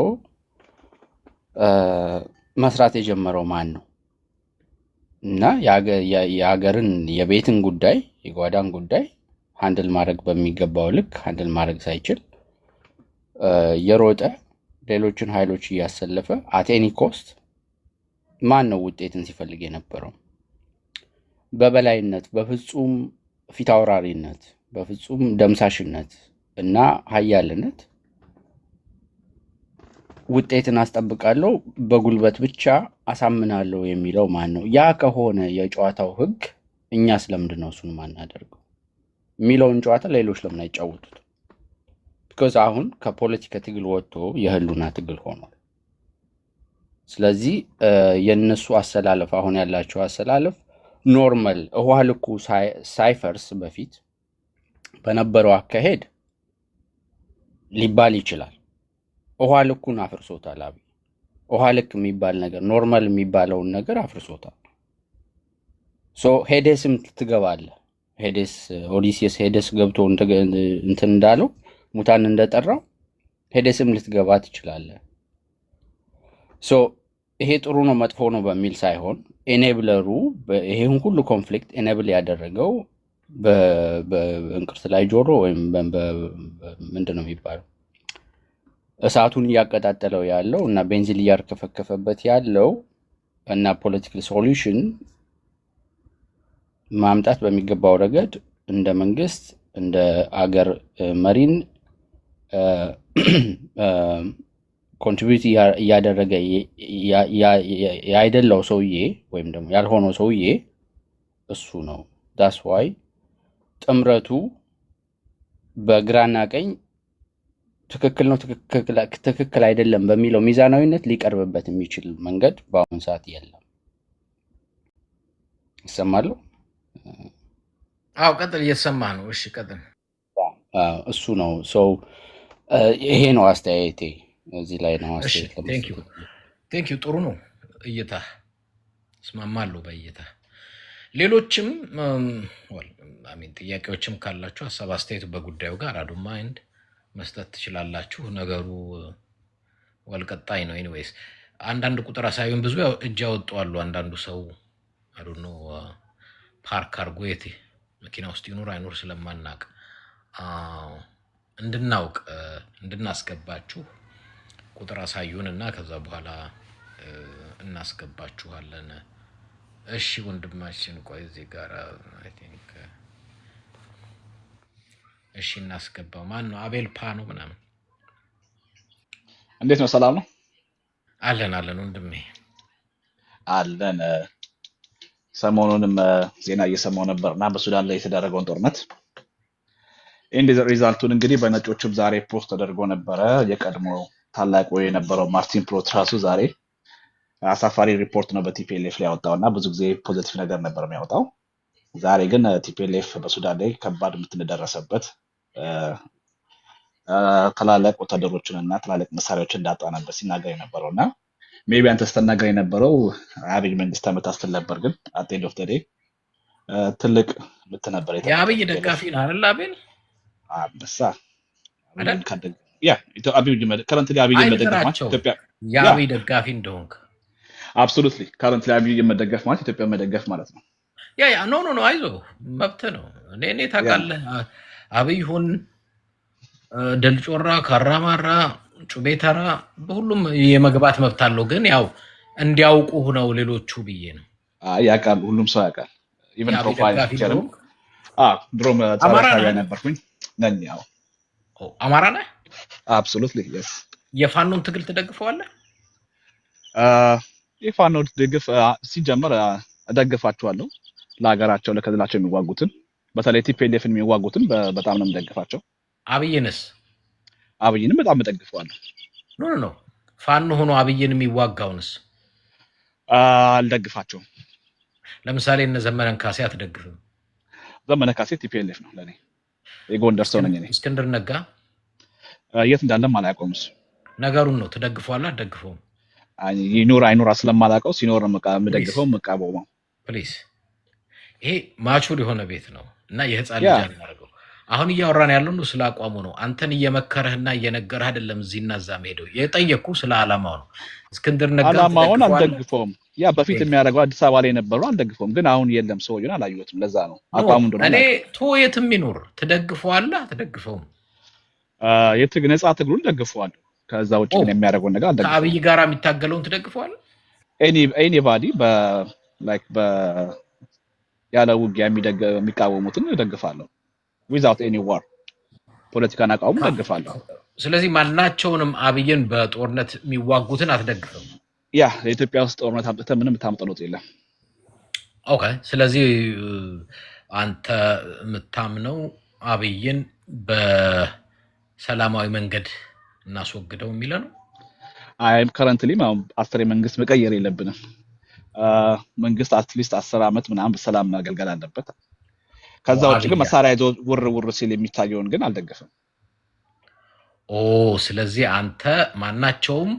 መስራት የጀመረው ማን ነው? እና የሀገርን የቤትን ጉዳይ የጓዳን ጉዳይ ሃንድል ማድረግ በሚገባው ልክ ሃንድል ማድረግ ሳይችል የሮጠ ሌሎችን ኃይሎች እያሰለፈ አቴኒ ኮስት ማን ነው ውጤትን ሲፈልግ የነበረው? በበላይነት፣ በፍጹም ፊታውራሪነት፣ በፍጹም ደምሳሽነት እና ሀያልነት ውጤትን አስጠብቃለሁ በጉልበት ብቻ አሳምናለሁ የሚለው ማን ነው? ያ ከሆነ የጨዋታው ህግ እኛ ስለምንድን ነው እሱን ማናደርገው የሚለውን ጨዋታ ሌሎች ለምን አይጫወቱት? ቢኮዝ አሁን ከፖለቲካ ትግል ወጥቶ የህሉና ትግል ሆኗል። ስለዚህ የነሱ አሰላለፍ አሁን ያላቸው አሰላለፍ ኖርማል ውሃ ልኩ ሳይፈርስ በፊት በነበረው አካሄድ ሊባል ይችላል። ውሃ ልኩን አፍርሶታል አብይ። ውሃ ልክ የሚባል ነገር ኖርማል የሚባለውን ነገር አፍርሶታል። ሄዴስም ትገባለህ። ሄዴስ ኦዲሲየስ ሄዴስ ገብቶ እንትን እንዳለው ሙታን እንደጠራው ሄዴስም ልትገባ ትችላለህ። ይሄ ጥሩ ነው መጥፎ ነው በሚል ሳይሆን ኤኔብለሩ ይሄን ሁሉ ኮንፍሊክት ኤኔብል ያደረገው በእንቅርት ላይ ጆሮ ወይም ምንድን ነው የሚባለው እሳቱን እያቀጣጠለው ያለው እና ቤንዚን እያርከፈከፈበት ያለው እና ፖለቲካል ሶሉሽን ማምጣት በሚገባው ረገድ እንደ መንግስት እንደ አገር መሪን ኮንትሪቢዩት እያደረገ ያይደለው ሰውዬ ወይም ደግሞ ያልሆነው ሰውዬ እሱ ነው። ዳስ ዋይ ጥምረቱ በግራና ቀኝ ትክክል ነው ትክክል አይደለም በሚለው ሚዛናዊነት ሊቀርብበት የሚችል መንገድ በአሁኑ ሰዓት የለም። ይሰማሉ? አዎ ቀጥል፣ እየሰማ ነው። እሺ ቀጥል። እሱ ነው ይሄ ነው አስተያየቴ። እዚህ ላይ ነው አስተያየት። ቴንክ ዩ። ጥሩ ነው እይታ፣ እስማማለሁ በእይታ። ሌሎችም ጥያቄዎችም ካላችሁ ሀሳብ አስተያየቱ በጉዳዩ ጋር አዱ ማይንድ መስጠት ትችላላችሁ። ነገሩ ወልቀጣይ ነው። ኤኒዌይስ አንዳንድ ቁጥር አሳዩን ብዙ እጅ ያወጣሉ። አንዳንዱ ሰው አዱኖ ፓርክ አርጎ የት መኪና ውስጥ ይኑር አይኑር ስለማናቅ እንድናውቅ እንድናስገባችሁ ቁጥር አሳዩን እና ከዛ በኋላ እናስገባችኋለን። እሺ ወንድማችን ቆይ እዚህ ጋር አይ ቲንክ እሺ እናስገባው። ማን ነው? አቤል ፓ ነው ምናምን። እንዴት ነው? ሰላም ነው? አለን ወንድሜ አለን። ሰሞኑንም ዜና እየሰማው ነበርና በሱዳን ላይ የተደረገውን ጦርነት ኢንድ ሪዛልቱን እንግዲህ በነጮችም ዛሬ ፖስት ተደርጎ ነበረ። የቀድሞ ታላቁ የነበረው ማርቲን ፕሎት ራሱ ዛሬ አሳፋሪ ሪፖርት ነው በቲፒኤልኤፍ ላይ ያወጣውና ብዙ ጊዜ ፖዚቲቭ ነገር ነበር የሚያወጣው። ዛሬ ግን ቲፒኤልኤፍ በሱዳን ላይ ከባድ የምትደረሰበት ትላልቅ ወታደሮችን እና ትላልቅ መሳሪያዎችን እንዳጣ ነበር ሲናገር የነበረውና ሜቢ አንተ ስትናገር የነበረው አብይ መንግስት ተመታስተል ነበር፣ ግን አት ኤንድ ኦፍ ዘ ዴይ ትልቅ ምት ነበር። የአብይ ደጋፊ ነው አይደል? አቤል አንበሳ አይደል? ያ አብይ ከረንትሊ አብይ መደገፍ ማለት ኢትዮጵያ የአብይ ደጋፊ እንደሆንክ አብሶሉትሊ ከረንትሊ አብይ መደገፍ ማለት ኢትዮጵያ መደገፍ ማለት ነው። ያ ኖ አይዞ መብት ነው። እኔ ታውቃለህ አብይ ሁን ደልጮራ ካራማራ ጩቤተራ በሁሉም የመግባት መብት አለው። ግን ያው እንዲያውቁ ነው ሌሎቹ ብዬ ነው። ያውቃል፣ ሁሉም ሰው ያውቃል። ኢቨን ፕሮፋይል ፒክቸርም ድሮም ታሪካዊ ነበርኩኝ ነኝ። ያው አማራ ነህ? አብሶሉትሊ የስ። የፋኖን ትግል ትደግፈዋለህ? የፋኖን ትግል ሲጀመር እደግፋቸዋለሁ። ለሀገራቸው ለክልላቸው የሚዋጉትን በተለይ ቲፒኤልኤፍን የሚዋጉትን በጣም ነው የምደግፋቸው። አብይንም በጣም እደግፈዋለሁ። ኖ ፋኖ ሆኖ አብይን የሚዋጋውንስ አልደግፋቸውም። ለምሳሌ እነ ዘመነን ካሴ አትደግፍም? ዘመነ ካሴ ቲፒኤልኤፍ ነው ለኔ። የጎንደር ሰው ነኝ እኔ። እስክንድር ነጋ የት እንዳለም አላውቀውም። እሱ ነገሩን ነው ትደግፈዋለህ? አትደግፈውም? ይኖር አይኖር ስለማላውቀው ሲኖር የምደግፈው የምቃወመው። ፕሊዝ ይሄ ማቹር የሆነ ቤት ነው እና የህፃን ልጅ አናደርገው። አሁን እያወራን ያለው ነው ስለ አቋሙ ነው። አንተን እየመከረህና እየነገረህ አይደለም እዚህና እዛ ሄደው የጠየቁ ስለ አላማው ነው። እስክንድር ነጋ አላማውን አልደግፈውም። ያ በፊት የሚያደርገው አዲስ አበባ ላይ የነበረው አልደግፈውም። ግን አሁን የለም ሰውየውን አላየሁትም። ለዛ ነው አቋሙ እንደሆነ እኔ የትም ይኖር ትደግፈዋለህ አትደግፈውም? ነፃ ትግሉን ደግፈዋለሁ። ከዛ ውጭ ግን የሚያደርገውን ነገር አልደግፈውም። ከአብይ ጋር የሚታገለውን ትደግፈዋለህ? ኤኒባዲ ያለ ውጊያ የሚቃወሙትን እደግፋለሁ። ዊዛውት ኤኒ ዋር ፖለቲካን አቋሙ ደግፋለሁ። ስለዚህ ማናቸውንም አብይን በጦርነት የሚዋጉትን አትደግፍም? ያ የኢትዮጵያ ውስጥ ጦርነት አምጥተህ ምንም የምታመጣው ለውጥ የለም። ኦኬ። ስለዚህ አንተ የምታምነው አብይን በሰላማዊ መንገድ እናስወግደው የሚለ ነው? ከረንትሊ አስር መንግስት መቀየር የለብንም። መንግስት አትሊስት 10 ዓመት ምናምን በሰላም ማገልገል አለበት። ከዛ ውጭ ግን መሳሪያ ይዞ ውር ሲል የሚታየውን ግን አልደግፍም። ስለዚህ አንተ ማናቸውም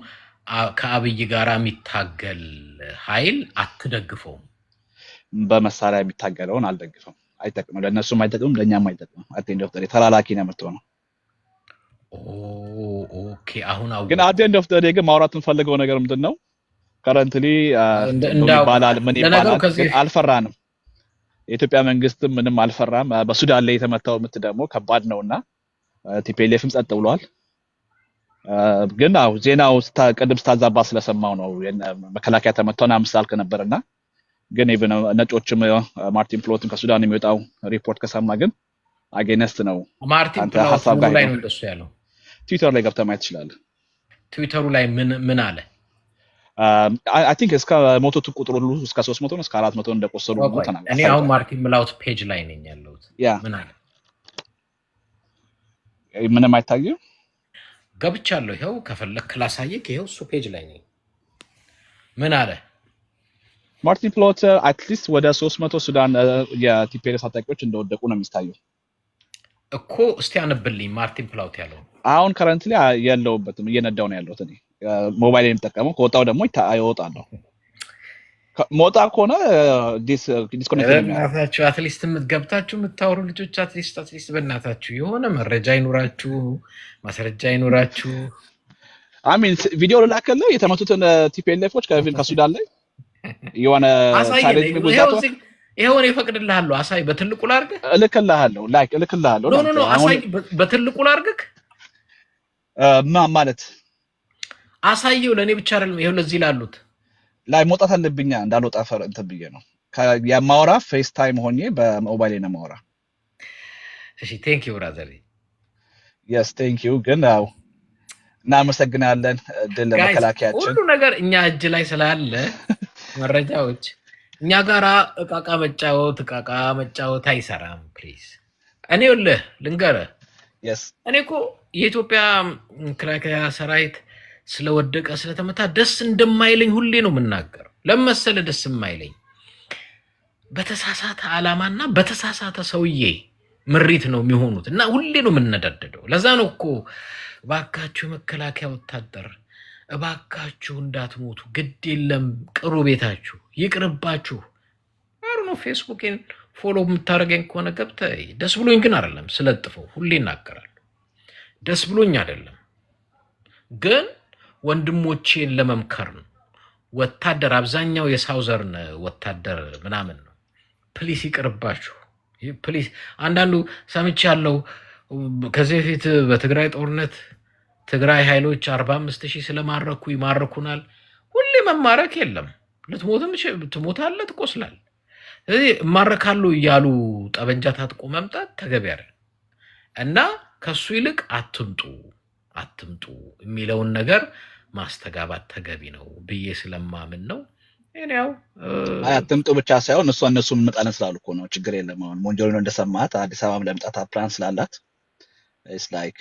ከአብይ ጋር የሚታገል ኃይል አትደግፈውም? በመሳሪያ የሚታገለውን አልደግፍም። አይጠቅምም፣ ለእነሱም አይጠቅምም፣ ለእኛም አይጠቅምም። አቴንድ ኦፍ ተላላኪ ነው የምትሆነው። ኦኬ። አሁን ግን አቴንድ ኦፍ ተዴ ግን ማውራት የምፈልገው ነገር ምንድን ነው? ከረንትሊ ይባላል ምን ይባላል አልፈራንም። የኢትዮጵያ መንግስት ምንም አልፈራም። በሱዳን ላይ የተመታው ምት ደግሞ ከባድ ነውና ቲፒኤልኤፍም ጸጥ ብሏል። ግን ዜናው ቅድም ስታዛባ ስለሰማው ነው መከላከያ ተመታውና 5 አልከ ነበርና ግን ኢቭን ነጮችም ማርቲን ፕሎትም ከሱዳን የሚወጣው ሪፖርት ከሰማ ግን አጌነስት ነው። ማርቲን ፕሎት ላይ ነው እንደሱ ያለው። ትዊተር ላይ ገብተህ ማየት ትችላለህ። ትዊተሩ ላይ ምን አለ? አይ ቲንክ እስከ ሞቶቱ ቁጥሩ ሁሉ እስከ 300 ነው እስከ 400 እንደቆሰሉ ነው ተናግሯል። እኔ አሁን ማርቲን ፕሎት ፔጅ ላይ ነኝ ያለሁት። ምን አለ? ምንም አይታየው። ገብቻለሁ። ይሄው ከፈለክ ላሳየክ። ይሄው እሱ ፔጅ ላይ ነኝ። ምን አለ? ማርቲን ፕሎት አትሊስት ወደ 300 ሱዳን የቲፒኤልኤፍ ታጣቂዎች እንደወደቁ ነው የሚታየው እኮ። እስቲ አንብልኝ ማርቲን ፕሎት ያለው። አሁን ከረንትሊ ያለውበትም እየነዳው ነው ያለሁት እኔ ሞባይል የሚጠቀመው። ከወጣው ደግሞ ይወጣለሁ። ሞጣ ከሆነ ዲስኮኔክት በእናታችሁ አትሊስት ገብታችሁ የምታወሩ ልጆች አትሊስት በእናታችሁ የሆነ መረጃ ይኖራችሁ፣ ማስረጃ ይኖራችሁ። አሚን ቪዲዮ ልላክልህ የተመቱትን ቲፒኤልኤፎች ከሱዳን ላይ የሆነ ቻሌንጅ የሚጎዛው ይሄውን ይፈቅድልሃለሁ። አሳይ በትልቁ ላርግህ። እልክልሃለሁ። ኖ አሳይ በትልቁ ላርግህ ማለት አሳየው። ለእኔ ብቻ አይደለም፣ ይሄው ለዚህ ላሉት ላይ መውጣት አለብኛ እንዳልወጣ እንትን ብዬ ነው የማወራ። ፌስ ታይም ሆኜ በሞባይል ነው የማወራ። እሺ ቴንክ ዩ ብራዘር። የስ ቴንክ ዩ። ግን ያው እናመሰግናለን ድል ለመከላከያችን። ሁሉ ነገር እኛ እጅ ላይ ስላለ መረጃዎች እኛ ጋራ እቃቃ መጫወት አይሰራም። ፕሊዝ እኔ ልንገርህ፣ እኔ እኮ የኢትዮጵያ መከላከያ ሰራዊት ስለወደቀ ስለተመታ ደስ እንደማይለኝ ሁሌ ነው የምናገረው። ለመሰለ ደስ የማይለኝ በተሳሳተ ዓላማና በተሳሳተ ሰውዬ ምሪት ነው የሚሆኑት እና ሁሌ ነው የምንነዳደደው። ለዛ ነው እኮ እባካችሁ መከላከያ ወታደር እባካችሁ እንዳትሞቱ፣ ግድ የለም ቅሩ፣ ቤታችሁ ይቅርባችሁ። ነው ፌስቡክን ፎሎ የምታደርገኝ ከሆነ ገብተህ ደስ ብሎኝ ግን አይደለም ስለጥፈው ሁሌ እናገራለሁ። ደስ ብሎኝ አይደለም ግን ወንድሞቼን ለመምከር ነው። ወታደር አብዛኛው የሳውዘርን ወታደር ምናምን ነው። ፕሊስ ይቅርባችሁ ፕሊስ። አንዳንዱ ሰምቻለሁ ከዚህ በፊት በትግራይ ጦርነት ትግራይ ኃይሎች 45,000 ስለማረኩ ይማርኩናል። ሁሌ መማረክ የለም። ልትሞትም ትሞታለህ፣ ትቆስላለህ። ስለዚህ እማረካሉ እያሉ ጠበንጃ ታጥቆ መምጣት ተገቢ አይደለም እና ከሱ ይልቅ አትምጡ የሚለውን ነገር ማስተጋባት ተገቢ ነው ብዬ ስለማምን ነው። ያው አትምጡ ብቻ ሳይሆን እነሱም መጣለን ስላሉ እኮ ነው። ችግር የለም። አሁን ሞንጆሪኖ እንደሰማት አዲስ አበባ ለመምጣት ፕላን ስላላት ኢትስ ላይክ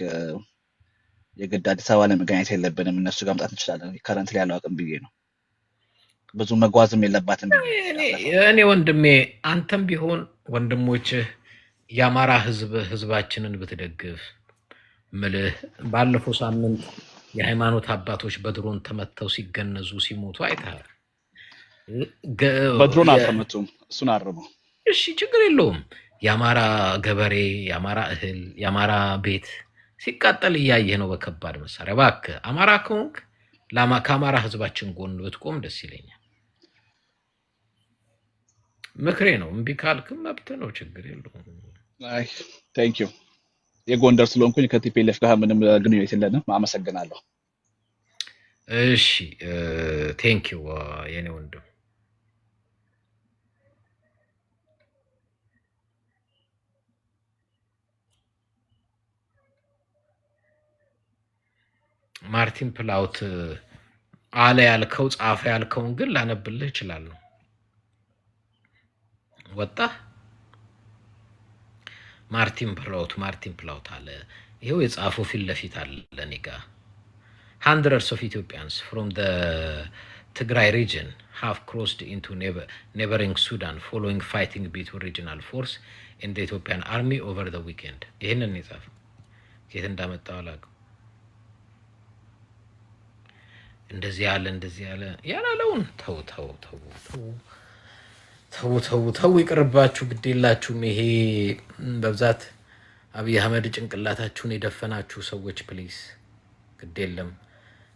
የግድ አዲስ አበባ ለመገናኘት የለብንም፣ እነሱ ጋር መምጣት እንችላለን። ከረንት ላይ ያለው አቅም ብዬ ነው። ብዙ መጓዝም የለባትም። እኔ ወንድሜ አንተም ቢሆን ወንድሞችህ የአማራ ህዝባችንን ብትደግፍ ምልህ። ባለፈው ሳምንት የሃይማኖት አባቶች በድሮን ተመተው ሲገነዙ ሲሞቱ አይተሃል። በድሮን አልተመቱም፣ እሱን አርመው። እሺ ችግር የለውም። የአማራ ገበሬ፣ የአማራ እህል፣ የአማራ ቤት ሲቃጠል እያየህ ነው በከባድ መሳሪያ። እባክህ አማራ ከሆንክ ከአማራ ህዝባችን ጎን ብትቆም ደስ ይለኛል። ምክሬ ነው። እምቢ ካልክም መብት ነው፣ ችግር የለውም። አይ ቴንክ ዩ። የጎንደር ስለሆንኩኝ ከቲፒኤልኤፍ ጋር ምንም ግንኙነት የለንም። አመሰግናለሁ። እሺ ቴንክ ዩ የኔ ወንድም። ማርቲን ፕላውት አለ ያልከው ጻፈ ያልከውን ግን ላነብልህ እችላለሁ። ወጣ ማርቲን ፕላውት አለ። ይሄው የጻፈው ፊት ለፊት አለ እኔ ጋር። Hundreds of Ethiopians from the Tigray region have crossed into neighboring Sudan following fighting between regional force and the Ethiopian army over the weekend. ይሄንን የጻፈው ከየት እንዳመጣው አላውቅም። እንደዚህ ያለ ያላለውን ተው ይቅርባችሁ፣ ግዴላችሁም። ይሄ በብዛት አብይ አህመድ ጭንቅላታችሁን የደፈናችሁ ሰዎች ፕሊስ ግዴለም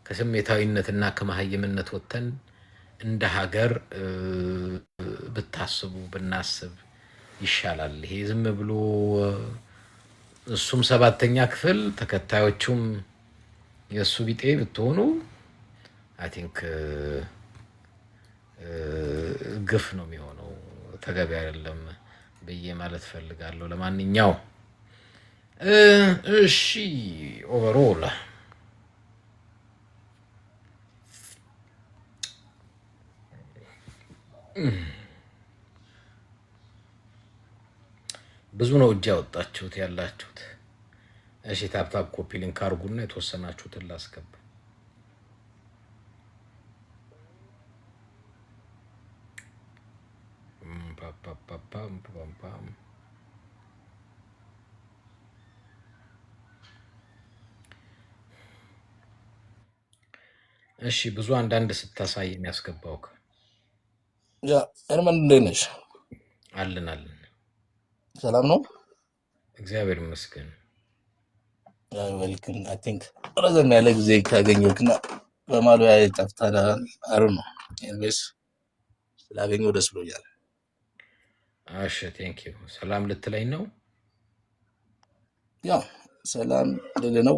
ከስሜታዊነትና ከመሀይምነት ወጥተን እንደ ሀገር ብናስብ ይሻላል። ይሄ ዝም ብሎ እሱም 7ኛ ክፍል ተከታዮቹም የእሱ ቢጤ ብትሆኑ አይ ቲንክ ግፍ ነው የሚሆነው፣ ተገቢ አይደለም ብዬ ማለት ፈልጋለሁ። ለማንኛውም እሺ ኦቨርኦል ብዙ ነው እጅ ያወጣችሁት ያላችሁት። እሺ ታፕታፕ ኮፒ ሊንክ አድርጉና የተወሰናችሁትን ላስገባ። እሺ ብዙ አንዳንድ ስታሳይ የሚያስገባው ያ ኤርመን እንዴት ነሽ? አለን ሰላም ነው? እግዚአብሔር ይመስገን። ዌልክም። አይ ቲንክ ረዘም ያለ ጊዜ ካገኘሁና በማሉ ጠፍተሃል አሩ ነው። ኤንዌስ ስላገኘሁ ደስ ብሎኛል። እሺ ቴንክ ዩ። ሰላም ልትለኝ ነው? ያው ሰላም ልል ነው።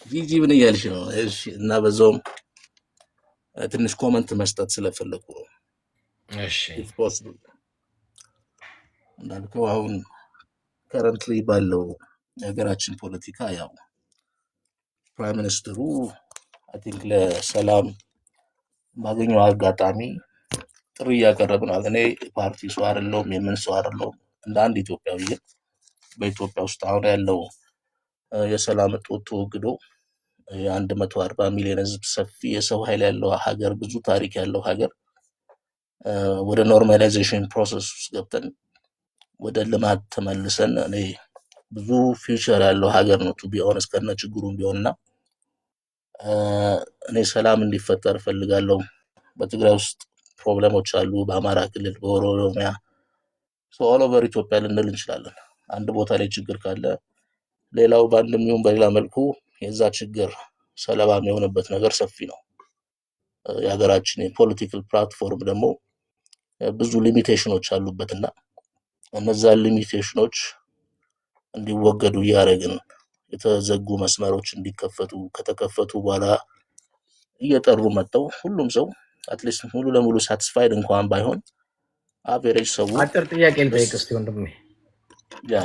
ጂጂ ምን እያልሽ ነው? እሺ እና በዛውም ትንሽ ኮመንት መስጠት ስለፈለኩ ነው። እሺ ኢፍ ፖሲብል እንዳልከው አሁን ከረንትሊ ባለው የሀገራችን ፖለቲካ ያው ፕራይም ሚኒስትሩ አይ ቲንክ ለሰላም ባገኘው አጋጣሚ ጥሪ እያቀረብ ነው። እኔ ፓርቲ ሰው አይደለሁም፣ የምን ሰው አይደለሁም። እንደ አንድ ኢትዮጵያዊ ግን በኢትዮጵያ ውስጥ አሁን ያለው የሰላም እጦት ተወግዶ የ140 ሚሊዮን ህዝብ ሰፊ የሰው ኃይል ያለው ሀገር ብዙ ታሪክ ያለው ሀገር ወደ ኖርማላይዜሽን ፕሮሰስ ውስጥ ገብተን ወደ ልማት ተመልሰን እኔ ብዙ ፊውቸር ያለው ሀገር ነው ቱ ቢ ኦነስት ከነ ችግሩም ቢሆንና እኔ ሰላም እንዲፈጠር እፈልጋለሁ። በትግራይ ውስጥ ፕሮብለሞች አሉ፣ በአማራ ክልል፣ በኦሮሚያ ኦል ኦቨር ኢትዮጵያ ልንል እንችላለን። አንድ ቦታ ላይ ችግር ካለ ሌላው በአንድም ይሁን በሌላ መልኩ የዛ ችግር ሰለባ የሚሆንበት ነገር ሰፊ ነው። የሀገራችን የፖለቲካል ፕላትፎርም ደግሞ ብዙ ሊሚቴሽኖች አሉበትና እነዛን ሊሚቴሽኖች እንዲወገዱ እያደረግን የተዘጉ መስመሮች እንዲከፈቱ ከተከፈቱ በኋላ እየጠሩ መጥተው ሁሉም ሰው አትሊስት ሙሉ ለሙሉ ሳቲስፋይድ እንኳን ባይሆን አቨሬጅ ሰው አጭር ጥያቄ ልጠይቅ እስቲ ወንድሜ። ያ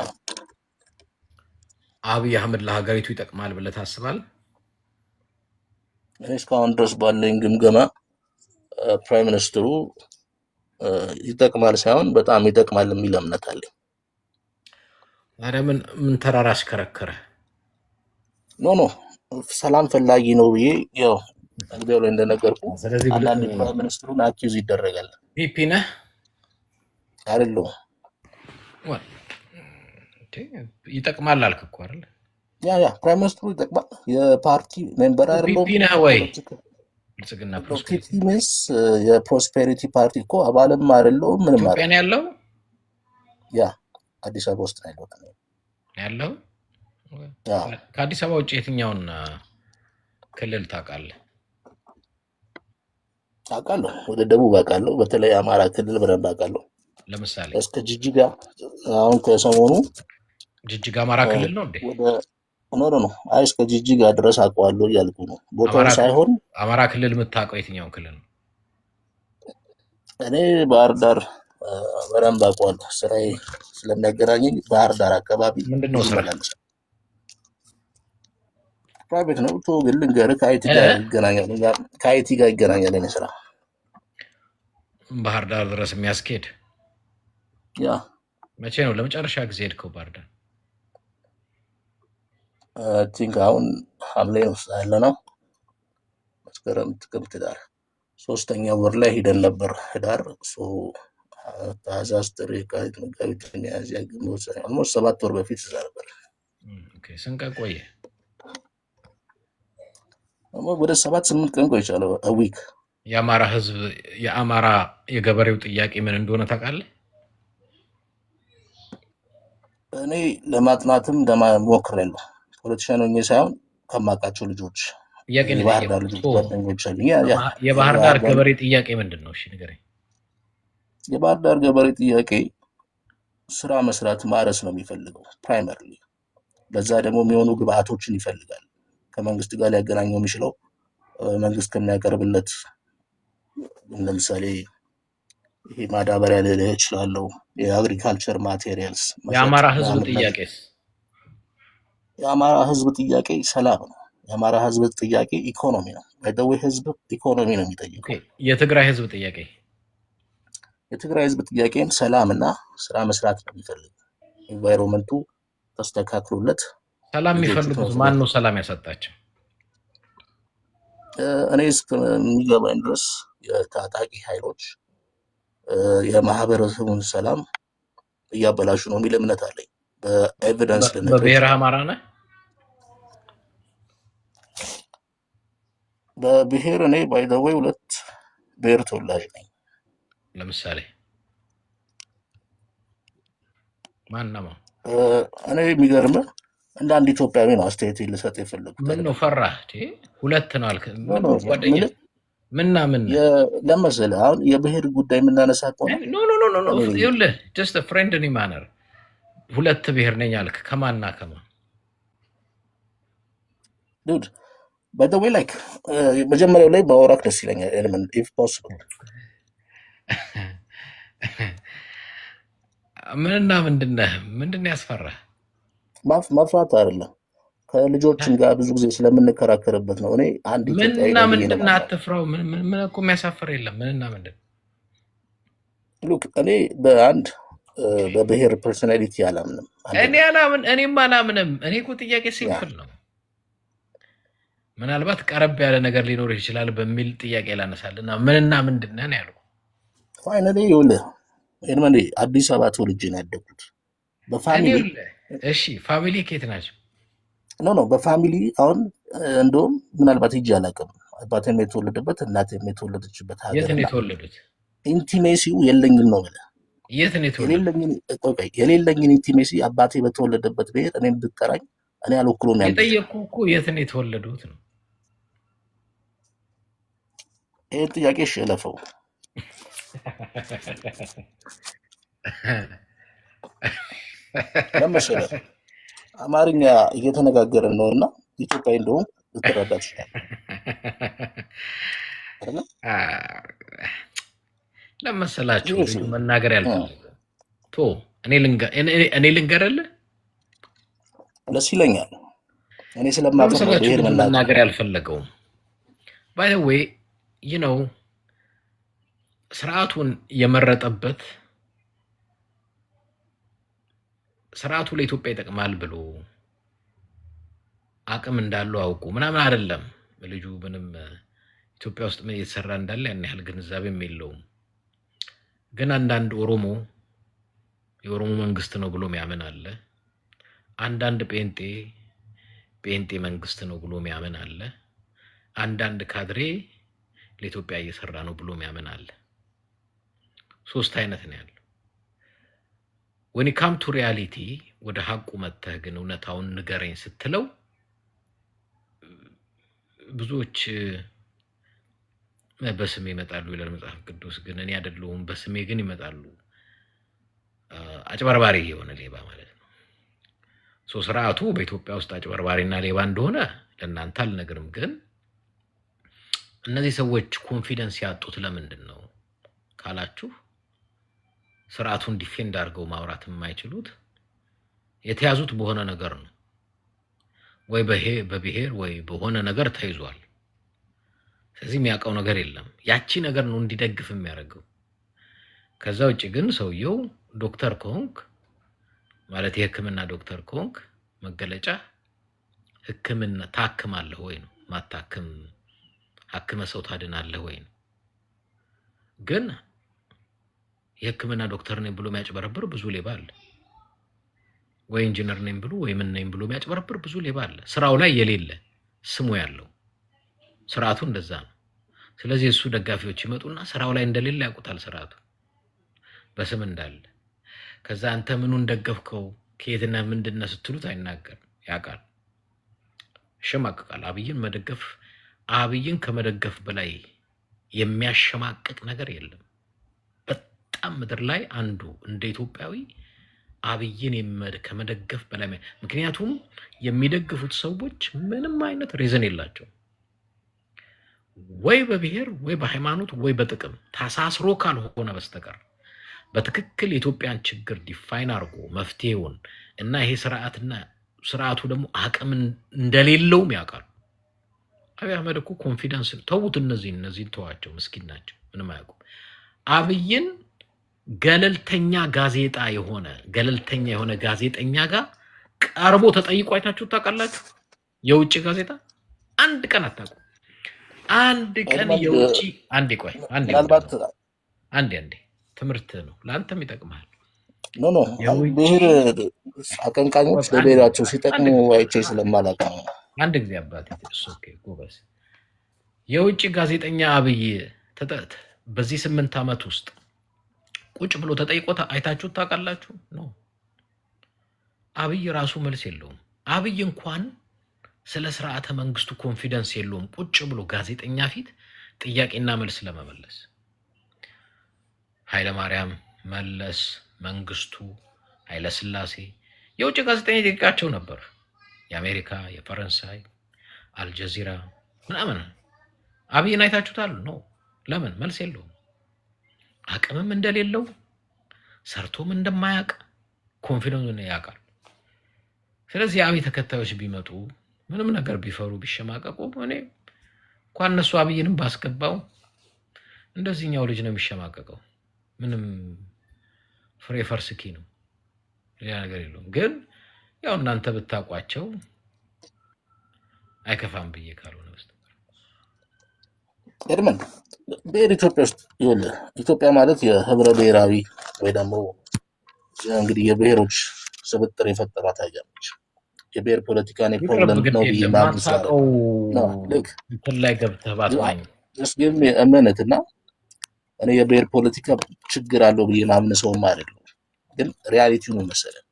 አብይ አህመድ ለሀገሪቱ ይጠቅማል ብለህ ታስባለህ? እኔ እስካሁን ድረስ ባለኝ ግምገማ ፕራይም ሚኒስትሩ ይጠቅማል ሳይሆን በጣም ይጠቅማል የሚል እምነት አለኝ። ታዲያ ምን ተራራ አሽከረከረ? ኖ ሰላም ፈላጊ ነው ብዬ ያው እንግዲህ ላይ እንደነገርኩ አንዳንድ ፕራይም ሚኒስትሩን አኪዩዝ ይደረጋል። ፒፒ ነህ አይደለሁም። ይጠቅማል አልክ እኮ አይደል? ያ ፕራይም ሚኒስትሩ ይጠቅማል። የፓርቲ ሜምበር አይደለሁም። ፒፒ ነህ ወይ? ብልጽግና ፒፒ ሚንስ የፕሮስፔሪቲ ፓርቲ እኮ አባልም አይደለሁም። ምንም ኢትዮጵያ ነው ያለው። ያ አዲስ አበባ ውስጥ ነው ያለው። ከአዲስ አበባ ውጭ የትኛውን ክልል ታውቃለህ? አውቃለሁ፣ ወደ ደቡብ አውቃለሁ። በተለይ አማራ ክልል በደንብ አውቃለሁ። ለምሳሌ እስከ ጅጅጋ አሁን ከሰሞኑ ጅጅጋ አማራ ክልል ነው እንዴ? ኖ አይ እስከ ጅጅጋ ድረስ አውቀዋለሁ እያልኩ ነው። ቦታው ሳይሆን አማራ ክልል የምታውቀው የትኛውን ክልል ነው? እኔ ባህር ዳር በደንብ አውቀዋለሁ። ስራዬ ስለሚያገናኘኝ ባህር ዳር አካባቢ ምንድነው ስራ? ፕራይቬት ነው ቶ ግን ልንገርህ ከአይቲ ጋር ይገናኛል። ከአይቲ ጋር ይገናኛል የእኔ ስራ ባህር ዳር ድረስ የሚያስኬድ። ያ መቼ ነው ለመጨረሻ ጊዜ ሄድከው ባህር ዳር? ቲንክ አሁን ሐምሌ ነው ያለ ነው። መስከረም፣ ጥቅምት፣ ህዳር 3ኛ ወር ላይ ሄደን ነበር። ህዳር ታህሳስ፣ ጥር፣ የካቲት፣ መጋቢት፣ ሚያዝያ፣ ግንቦት ኦልሞስት 7 ወር በፊት እዛ ነበር። ኦኬ ስንት ቀን ቆየ? ወደ 7-8 ቀን ቆይቻለሁ። ዊክ የአማራ የገበሬው ጥያቄ ምን እንደሆነ ታውቃለህ? እኔ ለማጥናትም ሞክሬያለሁ። ፖለቲሻን ሆኜ ሳይሆን ከማውቃቸው ልጆች የባህር ዳር ልጆች ጓደኞች አሉኝ። የባህር ዳር ገበሬ ጥያቄ ምንድን ነው? እሺ ንገረኝ። የባህር ዳር ገበሬ ጥያቄ ስራ መስራት ማረስ ነው የሚፈልገው ፕራይመሪሊ። ለዛ ደግሞ የሚሆኑ ግብአቶችን ይፈልጋል። ከመንግስት ጋር ሊያገናኘው የሚችለው መንግስት ከሚያቀርብለት ለምሳሌ ይሄ ማዳበሪያ ልልህ እችላለሁ፣ የአግሪካልቸር ማቴሪያልስ። የአማራ ህዝብ ጥያቄስ? የአማራ ህዝብ ጥያቄ ሰላም ነው። የአማራ ህዝብ ጥያቄ ኢኮኖሚ ነው። በደዌ ህዝብ ኢኮኖሚ ነው የሚጠይቀው። የትግራይ ህዝብ ጥያቄ? የትግራይ ህዝብ ጥያቄም ሰላም እና ስራ መስራት ነው የሚፈልግ። ኢንቫይሮንመንቱ ተስተካክሎለት ሰላም የሚፈልጉት ማን ነው? ሰላም ያሰጣቸው? እኔ እስከሚገባኝ ድረስ የታጣቂ ኃይሎች የማህበረሰቡን ሰላም እያበላሹ ነው የሚል እምነት አለኝ። በኤቪደንስ በብሔረ አማራ ነህ? በብሔር እኔ ባይ ዘ ዌይ 2 ብሔር ተወላጅ ነኝ። ለምሳሌ ማንነው? እኔ የሚገርምህ እንደ አንድ ኢትዮጵያዊ ነው አስተያየት ልሰጥ የፈለጉት። ምን ነው ፈራህ? 2 ነው አልክ። ጓደኛ ምን ለመሰለህ አሁን የብሔር ጉዳይ የምናነሳ ከሆነ ኖ ይኸውልህ ጀስት ፍሬንድሊ ማነር 2 ብሔር ነኝ አልክ። ከማንና ከማን? ዱድ ባይ ዘ ዌይ ላይክ መጀመሪያው ላይ ባወራክ ደስ ይለኛል። ኤሌመንት ኢፍ ፖሲብል ምንና ምንድነው ያስፈራህ? መፍራት አይደለም ከልጆችም ጋር ብዙ ጊዜ ስለምንከራከርበት ነው። እኔ አንድ ኢትዮጵያዊ ምንና ነኝ ብዬ ነው ምንድነው? የማምነው። አትፍራው። ምን እኮ የሚያሳፍር የለም። ምንና ምንድን ሉክ እኔ በአንድ በብሔር ፐርሶናሊቲ አላምንም። እኔም አላምንም። እኔ እኮ ጥያቄ ሲምፕል ነው። ምናልባት ቀረብ ያለ ነገር ሊኖር ይችላል በሚል ጥያቄ ላነሳልና ምንና ምንድነው ነው ያልኩት። ፋይናሊ ይኸውልህ ኤድመንዴ አዲስ አበባ ተወልጄ ነው ያደግኩት በፋሚሊ። እሺ ፋሚሊ ከየት ናቸው? ኖ በፋሚሊ አሁን እንደውም ምናልባት ሂጅ አላውቅም። አባቴም የተወለደበት እናቴም የተወለደችበት የት ሀገር ነው የተወለዱት? ኢንቲሜሲው የለኝም ነው የምልህ። የት ነው የተወለዱት? የሌለኝን ኢንቲሜሲ አባቴ በተወለደበት ብሄር እኔም ብጠራኝ እኔ አልወክሎም። የጠየኩህ እኮ የት ነው የተወለዱት ነው። ይህን ጥያቄ እሺ እለፈው። ለመሰለህ አማርኛ እየተነጋገርን ነው እና ኢትዮጵያ እንደውም ልትረዳ ትችላለህ። ለመሰላችሁ መናገር ያልፈልግ እኔ ልንገርልህ ደስ ይለኛል። እኔ ስለማውቀው መናገር ያልፈለገውም ባይ ዘ ዌይ ነው ስርዓቱን የመረጠበት ስርዓቱ ለኢትዮጵያ ይጠቅማል ብሎ አቅም እንዳለው አውቁ ምናምን አይደለም። ልጁ ምንም ኢትዮጵያ ውስጥ ምን እየተሰራ እንዳለ ያን ያህል ግንዛቤም የለውም። ግን አንዳንድ የኦሮሞ መንግስት ነው ብሎ የሚያምን አለ። አንዳንድ ጴንጤ መንግስት ነው ብሎ የሚያምን አለ። አንዳንድ ካድሬ ለኢትዮጵያ እየሰራ ነው ብሎ የሚያምን አለ። ሶስት አይነት ነው ያለው። when it come to reality ወደ ሐቁ መተህ ግን እውነታውን ንገረኝ ስትለው ብዙዎች በስሜ ይመጣሉ ይላል መጽሐፍ ቅዱስ። ግን እኔ አይደለሁም በስሜ ግን ይመጣሉ። አጭበርባሪ የሆነ ሌባ ማለት ነው። ስርዓቱ በኢትዮጵያ ውስጥ አጭበርባሪና ሌባ እንደሆነ ለእናንተ አልነግርም። ግን እነዚህ ሰዎች ኮንፊደንስ ያጡት ለምንድን ነው ካላችሁ ስርዓቱን ዲፌንድ አድርገው ማውራት የማይችሉት የተያዙት በሆነ ነገር ነው። ወይ በብሔር ወይ በሆነ ነገር ተይዟል። ስለዚህ የሚያውቀው ነገር የለም። ያቺ ነገር ነው እንዲደግፍ የሚያደርገው። ከዛ ውጭ ግን ሰውየው ዶክተር ከሆንክ ማለት የሕክምና ዶክተር ከሆንክ መገለጫ ሕክምና ታክማለህ ወይ ነው። ማታክም ሐክመ ሰው ታድናለህ ወይ ነው። ግን የሕክምና ዶክተር ነኝ ብሎ የሚያጭበረብር ብዙ ሌባ አለ። ወይ ኢንጂነር ነኝ ብሎ ወይ ምን ነኝ ብሎ የሚያጭበረብር ብዙ ሌባ አለ። ስራው ላይ የሌለ ስሙ ያለው ስርዓቱ እንደዛ ነው። ስለዚህ እሱ ደጋፊዎች ይመጡና ስራው ላይ እንደሌለ ያውቁታል። ስርዓቱ በስም እንዳለ። ከዛ አንተ ምኑን ደገፍከው ከየትና ምንድነው ስትሉት አይናገርም። ያውቃል፣ ይሸማቀቃል። አብይን ከመደገፍ በላይ የሚያሸማቅቅ ነገር የለም። በጣም ምድር ላይ አንዱ እንደ ኢትዮጵያዊ አብይን ከመደገፍ በላይ ምክንያቱም የሚደግፉት ሰዎች ምንም አይነት ሪዝን የላቸው። ወይ በብሔር ወይ በሃይማኖት ወይ በጥቅም ታሳስሮ ካልሆነ በስተቀር በትክክል የኢትዮጵያን ችግር ዲፋይን አድርጎ መፍትሄውን እና ይሄ ስርዓቱ ደግሞ አቅም እንደሌለውም ያውቃሉ። አብይ አህመድ እኮ ኮንፊደንስ ተውት። እነዚህን ተዋቸው፣ ምስኪን ናቸው፣ ምንም አያውቁም። አብይን ገለልተኛ የሆነ ጋዜጠኛ ጋር ቀርቦ ተጠይቆ አይታችሁ ታውቃላችሁ? የውጭ ጋዜጣ አንድ ቀን አታውቁም። አንድ ቀን የውጭ አንዴ ትምህርት ነው፣ ለአንተም ይጠቅማል። ብሔር አቀንቃኞች ለብሔራቸው ሲጠቅሙ አይቼ ስለማላውቅ ነው። አንድ ጊዜ አባቴ ኦኬ ጎበዝ። የውጭ ጋዜጠኛ አብይ በዚህ 8 ዓመት ውስጥ ቁጭ ብሎ ተጠይቆ አይታችሁ ታውቃላችሁ? ነው አብይ ራሱ መልስ የለውም። አብይ እንኳን ስለ ስርዓተ መንግስቱ ኮንፊደንስ የለውም ቁጭ ብሎ ጋዜጠኛ ፊት ጥያቄና መልስ ለመመለስ። ኃይለ ማርያም፣ መለስ፣ መንግስቱ፣ ኃይለ ስላሴ የውጭ ጋዜጠኛ ይጠይቃቸው ነበር። የአሜሪካ፣ የፈረንሳይ፣ አልጀዚራ ምናምን። አብይን አይታችሁታል? ነው ለምን መልስ የለውም። አቅምም እንደሌለው ሰርቶም እንደማያውቅ ኮንፊደንሱን ያውቃል። ስለዚህ አብይ ተከታዮች ቢመጡ ምንም ነገር ቢፈሩ ቢሸማቀቁ እኔ እንኳን እነሱ አብይንም ባስገባው እንደዚህኛው ልጅ ነው የሚሸማቀቀው። ምንም ፍሬ ፈርስኪ ነው፣ ሌላ ነገር የለውም። ግን ያው እናንተ ብታውቋቸው አይከፋም ብዬ ካልሆነ በስተቀር ኤድመን ብሔር ኢትዮጵያ ውስጥ ይኸውልህ፣ ኢትዮጵያ ማለት የህብረ ብሔራዊ ወይ ደግሞ እንግዲህ የብሔሮች ስብጥር የፈጠሯት ሀገር ነች። የብሔር ፖለቲካ እኔ ፕሮብለም ነው ብዬ ማንሳቀው እንትን ላይ ገብተህ ባትዋኝ ግን እምነት እና እኔ የብሔር ፖለቲካ ችግር አለው ብዬ ማምን ሰውም አይደለም። ግን ሪያሊቲው ነው መሰለህ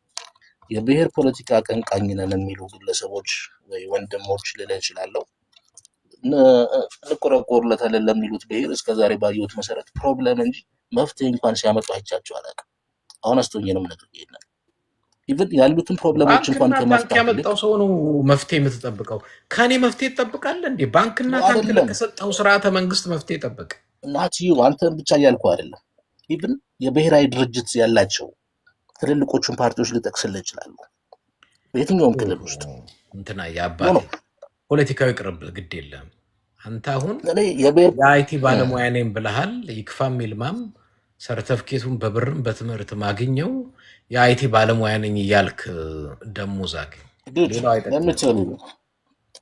የብሔር ፖለቲካ አቀንቃኝ ነን የሚሉ ግለሰቦች ወይ ወንድሞች ልል እችላለሁ እንቆረቆርለታለን ለሚሉት ብሔር እስከዛሬ ባየሁት መሰረት ፕሮብለም እንጂ መፍትሄ እንኳን ሲያመጡ አይቻቸው አላውቅም። አሁን አስተውኜ ነው የምነግርህ ይሄንን ኢቭን ያሉትን ፕሮብለሞች እንኳን ከመፍታት ያመጣው ሰው ነው መፍትሄ የምትጠብቀው። ከኔ መፍትሄ ትጠብቃለህ እንዴ? ባንክና ታንክ ለከሰጠው ስርዓተ መንግስት መፍትሄ ጠብቅ። ናቲዩ አንተን ብቻ እያልኩ አይደለም። ኢቭን የብሔራዊ ድርጅት ያላቸው ትልልቆቹን ፓርቲዎች ልጠቅስልህ እችላለሁ። በየትኛውም ክልል ውስጥ እንትና ያባል ፖለቲካዊ ቅርብ ግድ የለም። አንተ አሁን የአይቲ ባለሙያ ነኝ ብለሃል። ይክፋም ይልማም ሰርተፍኬቱን በብርም በትምህርት ማግኘው የአይቲ ባለሙያ ነኝ እያልክ ደሞዝ አገኝ።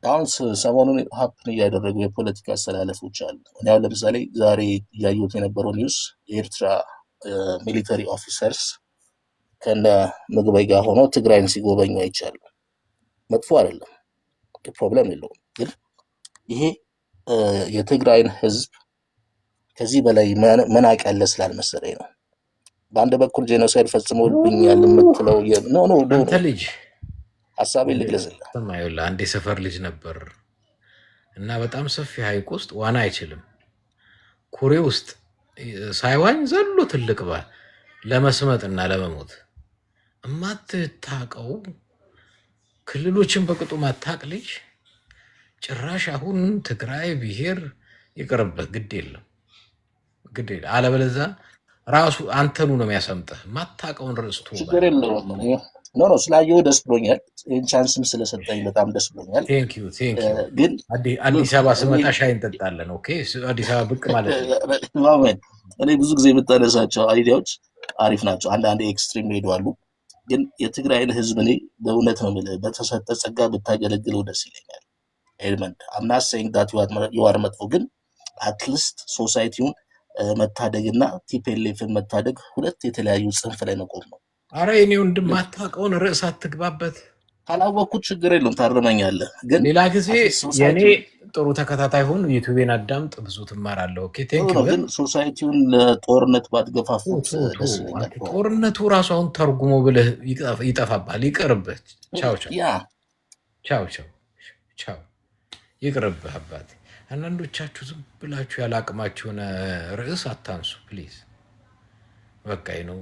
አሁን ሰሞኑን ሀፕን እያደረጉ የፖለቲካ አስተላለፎች አሉ። እኔ አሁን ለምሳሌ ዛሬ እያየሁት የነበረው ኒውስ የኤርትራ ሚሊተሪ ኦፊሰርስ ከነ ምግበይ ጋር ሆነው ትግራይን ሲጎበኙ አይቻሉ። መጥፎ አይደለም፣ ፕሮብለም የለውም። ግን ይሄ የትግራይን ህዝብ ከዚህ በላይ መናቅ ያለ ስላልመሰለኝ ነው። በአንድ በኩል ጄኖሳይድ ፈጽሞብኛል የምትለው አንተ ልጅ ሀሳቤ ልግለጽልህ። አንድ የሰፈር ልጅ ነበር እና በጣም ሰፊ ሀይቅ ውስጥ ዋና አይችልም። ኩሬ ውስጥ ሳይዋኝ ዘሎ ትልቅ ለመስመጥና ለመሞት እማትታቀው ክልሎችን በቅጡ ማታቅ ልጅ ጭራሽ አሁን ትግራይ ብሔር ይቀርበት ግድ የለም አለበለዚያ ራሱ አንተኑ ነው የሚያሰምጥህ። ማታቀውን ርስቱ ችግር የለውም። ኖ ስላየሁ ደስ ብሎኛል። ይህን ቻንስም ስለሰጠኝ በጣም ደስ ብሎኛል። ግን አዲስ አበባ ስመጣ ሻይ እንጠጣለን። ኦኬ አዲስ አበባ ብቅ ማለት ነው። እኔ ብዙ ጊዜ የምታነሳቸው አይዲያዎች አሪፍ ናቸው። አንዳንድ ኤክስትሪም ሄደዋሉ። ግን የትግራይን ህዝብ እኔ በእውነት ነው የምልህ በተሰጠ ጸጋ ብታገለግለው ደስ ይለኛል። ኤድመንድ አምና ሴይንግ ዳት ዩአር መጥፎ፣ ግን አትሊስት ሶሳይቲውን መታደግና ቲፒኤልኤፍን መታደግ ሁለት የተለያዩ ጽንፍ ላይ መቆም ነው። አረ እኔ ወንድም ማታውቀውን ርዕስ አትግባበት። ካላወቅኩት ችግር የለውም ታርመኛለህ። ግን ሌላ ጊዜ የኔ ጥሩ ተከታታይ ሁን፣ ዩቲዩብን አዳምጥ፣ ብዙ ትማራለህ። ኦኬ ቴንክ ዩ። ግን ሶሳይቲውን ለጦርነት ባትገፋፉት ደስ ይለኛል። ጦርነቱ ራሱ አሁን ተርጉሞ ብለህ ይጠፋባል። ይቅርብህ። ቻው ቻው ቻው ቻው ቻው። ይቅርብህ አባቴ። አንዳንዶቻችሁ ዝም ብላችሁ ያላቅማችሁን ርዕስ አታንሱ ፕሊዝ። በቃ ነው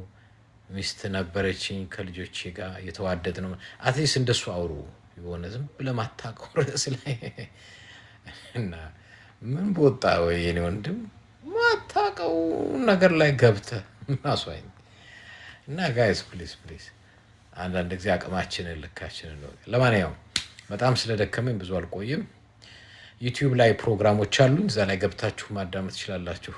ሚስት ነበረችኝ ከልጆቼ ጋር የተዋደድ ነው። አትሊስት እንደሱ አውሩ። የሆነ ዝም ብለህ ማታውቀው ርዕስ ላይ እና ምን በወጣ ወይ የኔ ወንድም ማታውቀው ነገር ላይ ገብተህ ማስዋኝ እና ጋይስ ፕሊዝ ፕሊዝ አንዳንድ ጊዜ አቅማችንን ልካችንን ነው። ለማንኛውም በጣም ስለደከመኝ ብዙ አልቆይም። ዩቲዩብ ላይ ፕሮግራሞች አሉኝ፣ እዛ ላይ ገብታችሁ ማዳመጥ ትችላላችሁ።